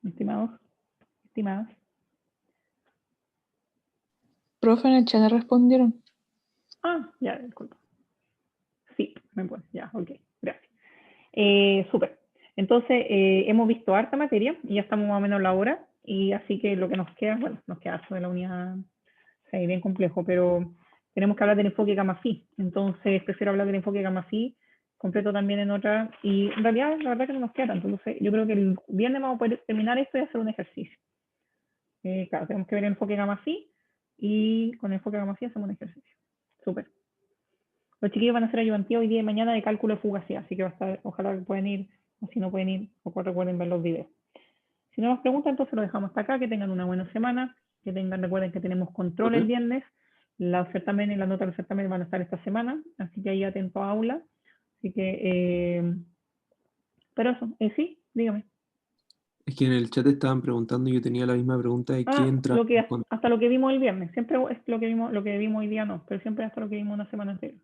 Estimados, estimadas. Profe, en el chat respondieron. Ah, ya, disculpa. Sí, me pone, ya, ok, gracias. Súper. Entonces, hemos visto harta materia y ya estamos más o menos a la hora, y así que lo que nos queda, bueno, nos queda harto de la unidad 6, bien complejo, pero tenemos que hablar del enfoque gamma phi. Entonces, prefiero hablar del enfoque gamma phi, completo también en otra, y en realidad, la verdad que no nos queda tanto. Entonces, yo creo que el viernes vamos a poder terminar esto y hacer un ejercicio. Claro, tenemos que ver el enfoque gamma phi, y con el enfoque gamma phi hacemos un ejercicio. Súper. Los chiquillos van a hacer ayudantía hoy día y mañana de cálculo de fugacidad, así que va a estar, ojalá que puedan ir, o si no pueden ir, o recuerden ver los videos. Si no nos preguntan, entonces lo dejamos hasta acá, que tengan una buena semana, que tengan, recuerden que tenemos control el viernes, los certámenes y las notas de los certámenes van a estar esta semana, así que ahí atento a aula. Así que, pero eso, sí, dígame. Es que en el chat estaban preguntando y yo tenía la misma pregunta de qué entra. Lo que, hasta lo que vimos el viernes, siempre es lo que vimos hoy día no, pero siempre hasta lo que vimos una semana anterior.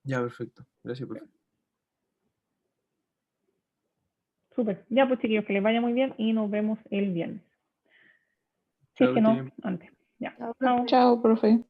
Ya, perfecto. Gracias, profe. Súper. Ya pues chiquillos, que les vaya muy bien y nos vemos el viernes. Si es Chao, que que no, estén bien. antes. Ya. Chao, Chao. Chao, profe.